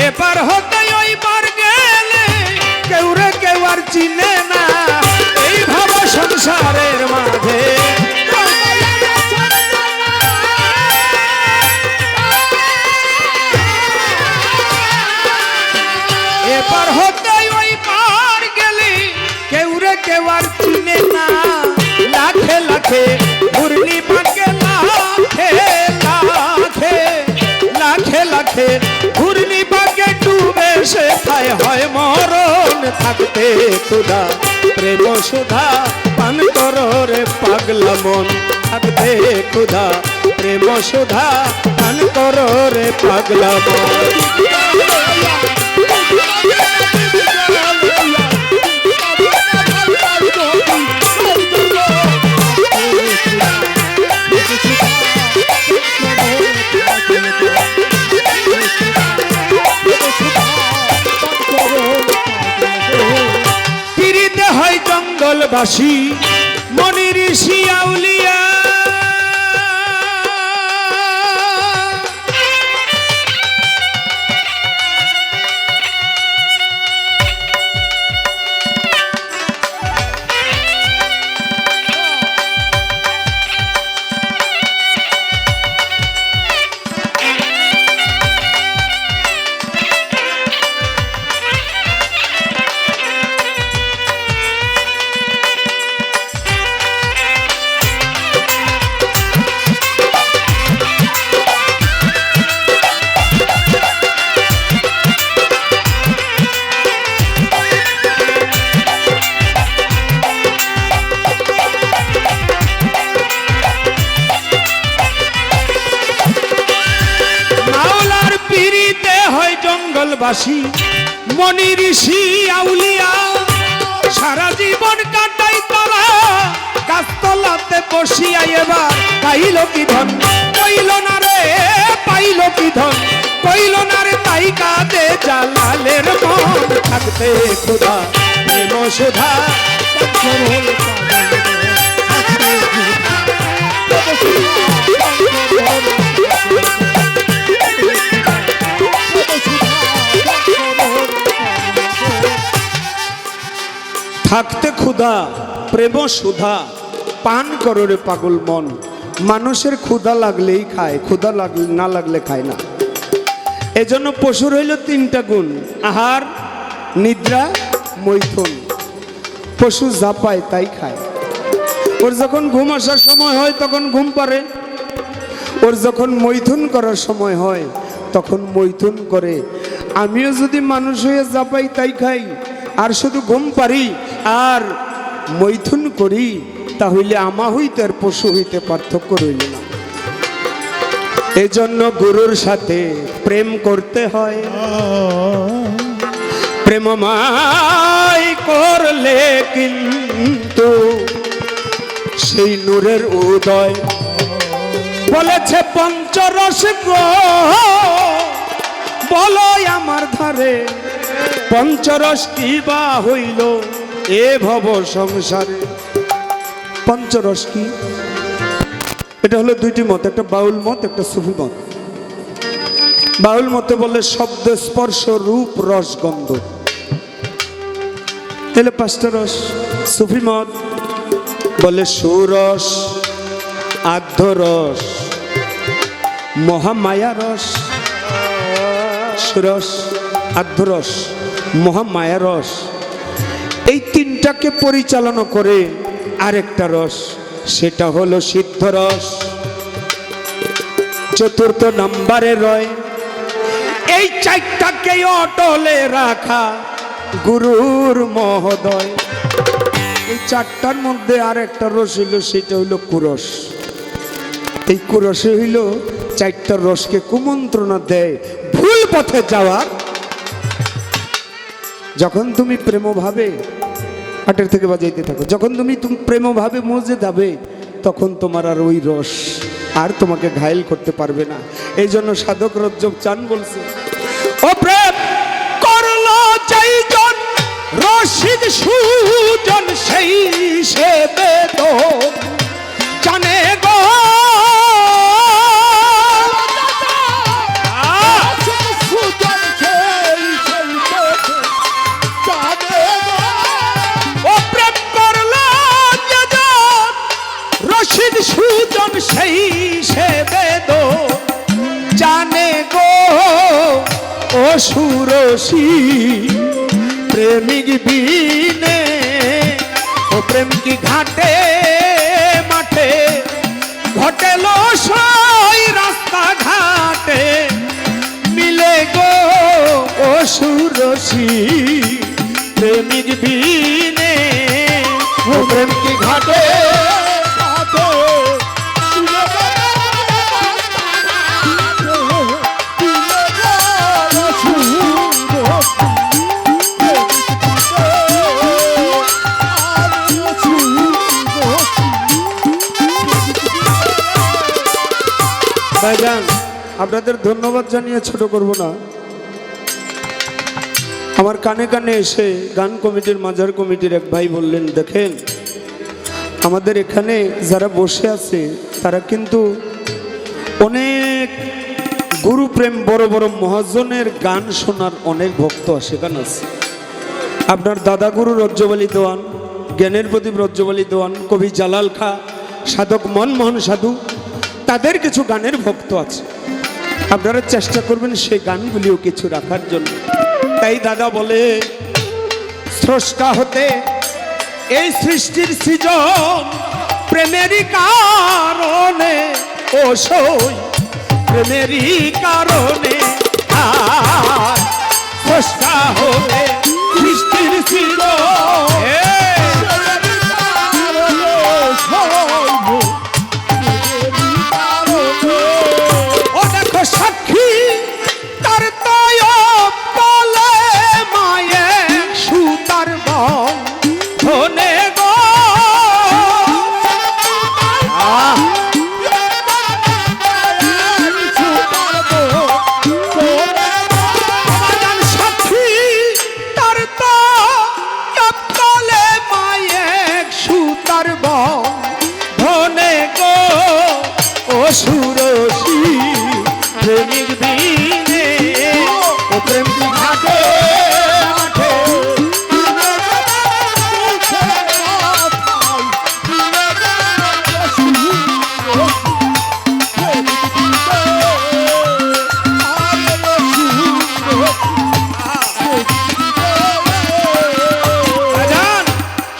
Speaker 2: এপার হতে ওই পার গেলে কেউ রে কেউ আর চিনে না, এই ভাব সংসারের মাঝে এপার হতে ওই পার গেলে কেউ রে কেউ আর চিনে না, লাখে লাখে ঘূর্ণি পাকে লাখে লাখে লাখে লাখে ঘূর্ণি পাকে ডুবে সে খায় হয় মরণ, থাকতে খোদা প্রেম সুধা পান করো রে পাগলা মন, থাকতে খোদা প্রেম সুধা পান করো রে পাগলা মন। পিরিতে হয় জঙ্গলবাসী মনি ঋষি আউলিয়া, বাসি মনি ঋষি আউলিয়া সারা জীবন কাটাই তারা গাছতলাতে বসিয়া এবার পাইল কি ধন কইল না রে পাইল কি ধন কইল না রে তাই কাঁদে জালালের মন থাকতে খোদা প্রেম সুধা থাকতে ক্ষুধা প্রেম সুধা পান করো রে পাগল মন মানুষের ক্ষুধা লাগলেই খায় ক্ষুধা লাগলে না লাগলে খায় না এজন্য পশুর হইল তিনটা গুণ আহার নিদ্রা মৈথুন পশু যা পায় তাই খায় ওর যখন ঘুম আসার সময় হয় তখন ঘুম পারে ওর যখন মৈথুন করার সময় হয় তখন মৈথুন করে আমিও যদি মানুষ হয়ে যা পাই তাই খাই আর শুধু ঘুম পারি আর মৈথুন করি তাহলে আমা হইতে আর পশু হইতে পার্থক্য রইল না এজন্য গুরুর সাথে প্রেম করতে হয় প্রেমময় করলে কিন্তু সেই নূরের উদয় বলেছে পঞ্চরস গো বলো আমার ধারে পঞ্চরস কি বা হইল এ ভব সংসারে পঞ্চরস কি এটা হলো দুইটি মত একটা বাউল মত একটা সুফি মত বাউল মতে বলে শব্দ স্পর্শ রূপ রস গন্ধ এলে পাঁচটা রস সুফি মত বলে সুরস আর্ধরস মহামায়া রস সুরস আর্ধরস মহামায়া রস এই তিনটাকে পরিচালনা করে আরেকটা রস সেটা হলো সিদ্ধ রস চতুর্থ নম্বরে রয় এই চারটাকে অটলে রাখা গুরুর মহোদয় এই চারটার মধ্যে আর একটা রস হইল সেটা হইল কুরস এই কুরসে হইল চারটার রসকে কুমন্ত্রণা দেয় ভুল পথে যাওয়ার যখন তুমি প্রেমভাবে আটের থেকে বাজাইতে থাকো যখন তুমি প্রেমভাবে মজে যাবে তখন তোমার আর ওই রস আর তোমাকে ঘায়েল করতে পারবে না এই জন্য সাধক রজ্জব চান বলছে ও প্রেম করলো চাইজন রশিদ সুজন সেই সে বেদ জানে গো রশিদ সুজন সেই সে বেদ জানে গো ও সুরসী প্রেমিক বিনে ও প্রেম কি ঘাটে মাঠে ঘটেল সই রাস্তা ঘাটে মিলে গো ও সুরসী প্রেমিক বিনে ও প্রেম কি ঘাটে ভাইজান আপনাদের ধন্যবাদ জানিয়ে ছোট করব না আমার কানে কানে এসে গান কমিটির মাজার কমিটির এক ভাই বললেন দেখেন আমাদের এখানে যারা বসে আছে তারা কিন্তু অনেক গুরু প্রেম বড় বড় মহাজনের গান শোনার অনেক ভক্ত সেখানে আছে আপনার দাদা গুরু রজ্জবালী দেওয়ান জ্ঞানের প্রদীপ রজ্জবালী দেওয়ান কবি জালাল খা সাধক মনমোহন সাধু তাদের কিছু গানের ভক্ত আছে আপনারা চেষ্টা করবেন সেই গানগুলিও কিছু রাখার জন্য তাই দাদা বলে স্রষ্টা হতে এই সৃষ্টির সৃজন প্রেমেরই কারণে ও সই প্রেমেরই কারণে আর স্রষ্টা হতে সৃষ্টির সৃজন ও দেখো সাক্ষী তার তয় অসুরসী প্রেমিক দিনে ও প্রেম কি ঘাটে ঘাটে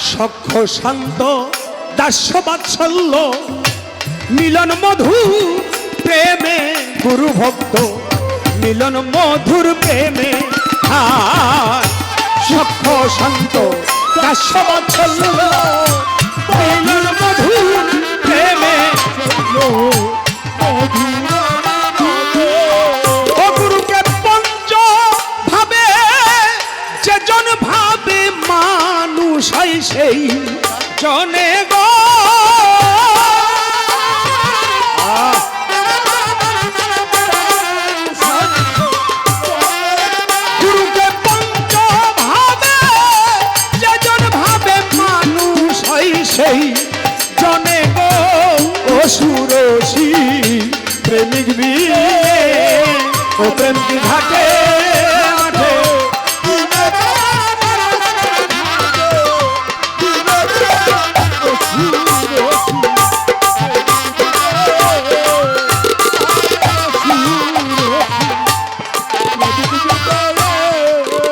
Speaker 2: সখ্য শান্ত দাস্য বাৎসল্য মিলন মধু প্রেমে গুরু ভক্ত মিলন মধুর প্রেমে সখ্য শান্ত দাস্য বাৎসল্য মিলন মধু প্রেমে ও গুরুকে পঞ্চ ভাবে যেজন ভাবে মানুষ হয় সেই জনে গো গুরুকে পঞ্চ ভাবে যেজন ভাবে মানুষ হয় সেই জনে গো অসুরসী প্রেমিক বিয়ে ও প্রেম কি ঘাটে ঘাটে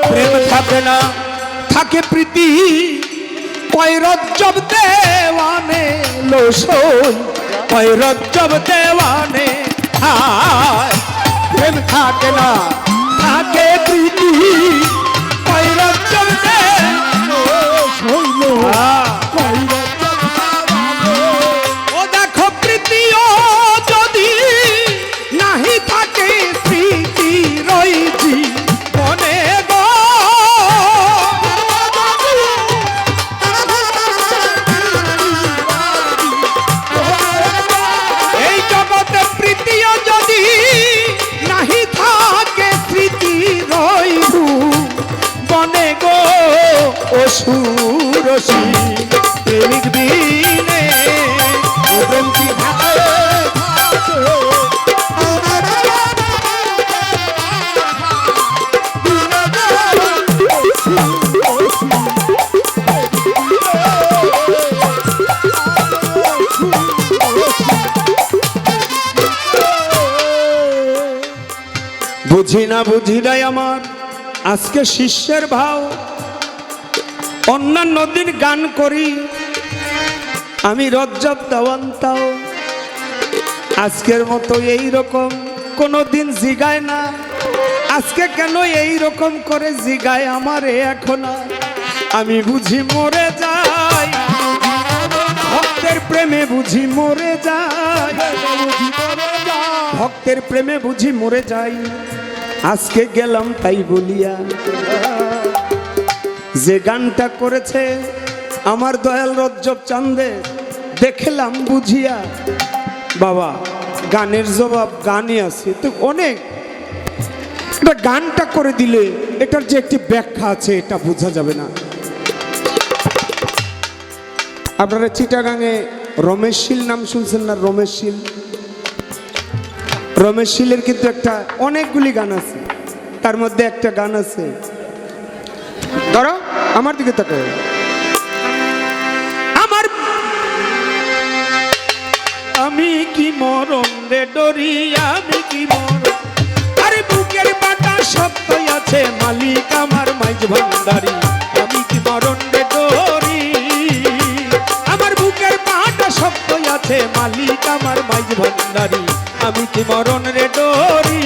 Speaker 2: প্রেম থাকে না থাকে প্রীতি কৈরজ্জব দেওয়ানে লোসন কৈরজ্জব দেওয়ানে হায় প্রেম থাকে না থাকে প্রীতি কৈরজ্জব ও দেখো প্রীতিও যদি নাহি থাকে স্মৃতি রয়েছি মনে গো এই জগতে প্রীতিও যদি নাহি থাকে স্মৃতি রইব মনে গো অসুরসী প্রেমিক দিনে ও প্রেম কি ঘাটে বুঝি না বুঝি নাই আমার আজকে শিষ্যের ভাও অন্যান্য দিন গান করি আমি রজ্জব দেওয়ান্তাও আজকের মতো এই রকম কোনো দিন জিগায় না আজকে কেন এই রকম করে জিগায় আমারে এখন আমি বুঝি মরে যাই ভক্তের প্রেমে বুঝি মরে যাই ভক্তের প্রেমে বুঝি মরে যাই আজকে গেলাম তাই বলিয়া যে গানটা করেছে আমার দয়াল রজ্জব চান্দে দেখলাম বুঝিয়া বাবা গানের জবাব গানই আছে তো অনেক এটা গানটা করে দিলে এটার যে একটি ব্যাখ্যা আছে এটা বোঝা যাবে না আপনারা চিটাগাঙে রমেশ শীল নাম শুনছেন না রমেশ শীল রমেশ শীলের কিন্তু একটা অনেকগুলি গান আছে তার মধ্যে একটা গান আছে ধরো আমার দিকে তাকে আমার আমি কি মরণ রে ডরি আমি কি মরণ আরে বুকের বাটা শব্দ আছে মালিক আমার মাইজ ভান্ডারি আমি কি মরণ রে ডরি আমার বুকের বাটা শব্দ আছে মালিক আমার মাইজ ভান্ডারি আমি কি মরণ রে ডরি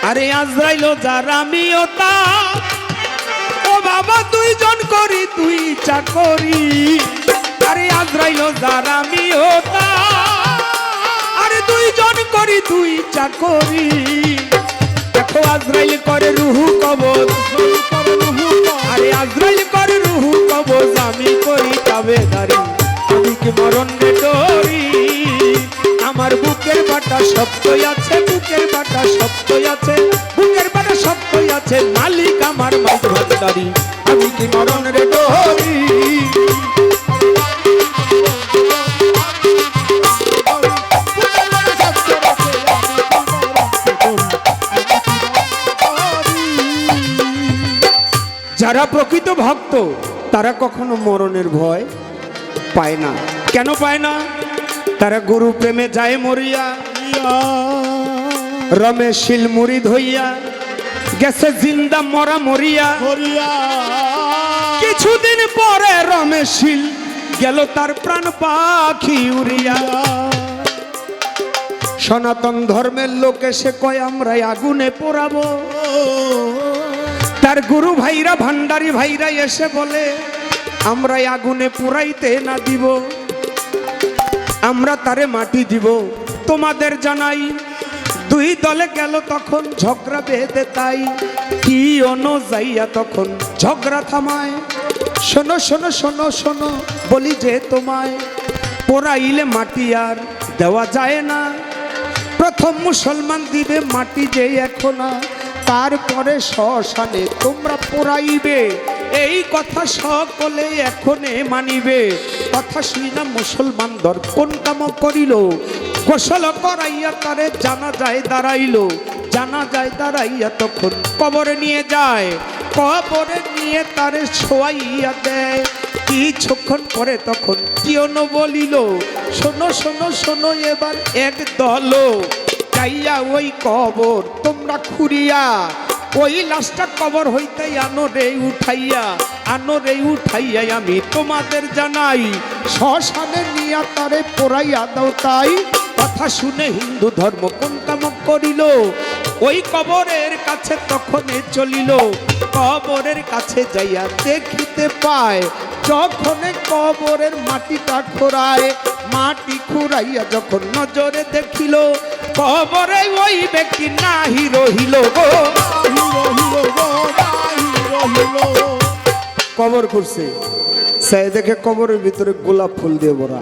Speaker 2: আরে আজরাইলো যার আমিও তা ও বাবা দুইজন করি দুই চাকরি আরে আজরাইলো যার আমিও তা আরে দুইজন করি দুই চাকরি দেখো আজরাইল করে রুহু কবজ আরে আজরাইল করে রুহু কবজ আমি করি তাবেদারি আমি কি মরণ রে ডরি আমার সত্যই আছে, বুকের বাটা সত্যই আছে, বুকের বাটা সত্যই আছে, মালিক আমার মাঝ ভান্ডারি, আমি কি মরণ রে ডরি। যারা প্রকৃত ভক্ত তারা কখনো মরণের ভয় পায় না। কেন পায় না? তারা গুরু প্রেমে যায় মরিয়া, রমেশ শিল মুড়ি ধইয়া গেছে জিন্দা মরা মরিয়া। কিছুদিন পরে রমেশ শিল গেল তার প্রাণ পাখি উড়িয়া। সনাতন ধর্মের লোক এসে কয় আমরা আগুনে পোড়াবো, তার গুরু ভাইরা ভান্ডারি ভাইরা এসে বলে আমরা আগুনে পুরাইতে না দিব, আমরা তারে মাটি দিব। তোমাদের জানাই দুই দলে গেল তখন ঝগড়া বেঁধে, তাই কি অনুযায়ীয়া তখন ঝগড়া থামায়। শোনো শোনো শোনো শোনো বলি যে তোমায় পোড়াইলে মাটি আর দেওয়া যায় না। প্রথম মুসলমান দিবে মাটি যে এখন, তারপরে শ্মশানে তোমরা পোড়াইবে, এই কথা সকলে এখনে মানিবে। কথা শুই না মুসলমান দর কোন কাম করিল, গোসল করাইয়া তারে জানা যায় দাঁড়াইল। জানা যায় দাঁড়াইয়া তখন কবরে নিয়ে যায়, কবরে নিয়ে তারে ছোয়াইয়া দেয়। কিছুক্ষণ পরে তখন কিয়নো বলিল শোনো শোনো শোনো এবার এক দল যাইয়া ওই কবর তোমরা খুঁড়িয়া, ওই লাশটা কবর হইতে আনো রে উঠাইয়া, আনো রে উঠাইয়া আমি তোমাদের জানাই, শ্মশানে নিয়া তারে পোড়াইয়া দাও। তাই কথা শুনে হিন্দু ধর্ম কোন কাম করিল, ওই কবরের কাছে তখনই চলিল। কবরের কাছে যাইয়া দেখিতে পায় যখন কবরের মাটিটা খোঁড়ায়, মাটি খুঁড়াইয়া যখন নজরে দেখিল কবরে ওই ব্যক্তি নাহি রহিল গো। কবর করছে সাই দেখে কবরের ভিতরে গোলাপ ফুল দিয়ে ভরা।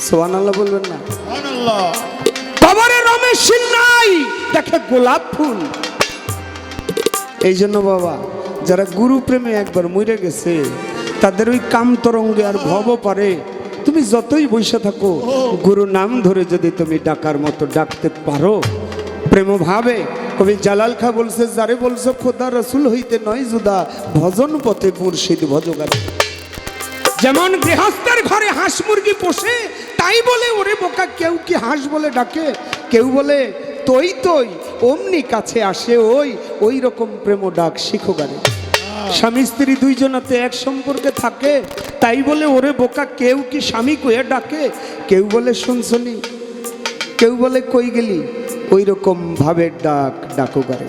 Speaker 2: সুবহানাল্লাহ বলবেন না? কবরে রমেশ সিং নাই, দেখে গোলাপ ফুল। এই জন্য বাবা যারা গুরু প্রেমে একবার মরে গেছে তাদের ওই কাম তরঙ্গে আর ভব পারে তুমি যতই বসে থাকো, গুরু নাম ধরে যদি তুমি ডাকার মতো ডাকতে পারো প্রেম ভাবে। কবি জালাল খা বলছে যারে বলছো খোদা রসুল হইতে নয় জুদা, ভজন পথে মুর্শিদ ভজগার। যেমন গৃহস্থের ঘরে হাঁস মুরগি পোষে তাই বলে ওরে বোকা কেউ কি হাঁস বলে ডাকে, কেউ বলে তৈ তৈ অমনি কাছে আসে ওই, ওই রকম প্রেম ডাক শিখো গানে। স্বামী স্ত্রী দুইজনাতে এক সম্পর্কে থাকে তাই বলে ওরে বোকা কেউ কি স্বামী কয়ে ডাকে, কেউ বলে শুনছনি, কেউ বলে কই গেলি, ওই রকম ভাবের ডাক ডাকো গারে।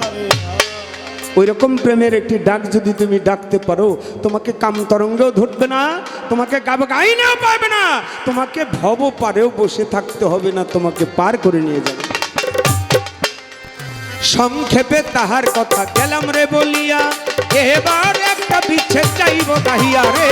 Speaker 2: ওই রকম প্রেমের একটি ডাক যদি তুমি ডাকতে পারো তোমাকে কাম তরঙ্গেও ধরবে না, তোমাকে গাইনেও পাবে না, তোমাকে ভব পারেও বসে থাকতে হবে না, তোমাকে পার করে নিয়ে যাবে। সংক্ষেপে তাহার কথা গেলাম রে বলিয়া, এবার একটা বিচ্ছেদ চাইব গাহিয়া রে।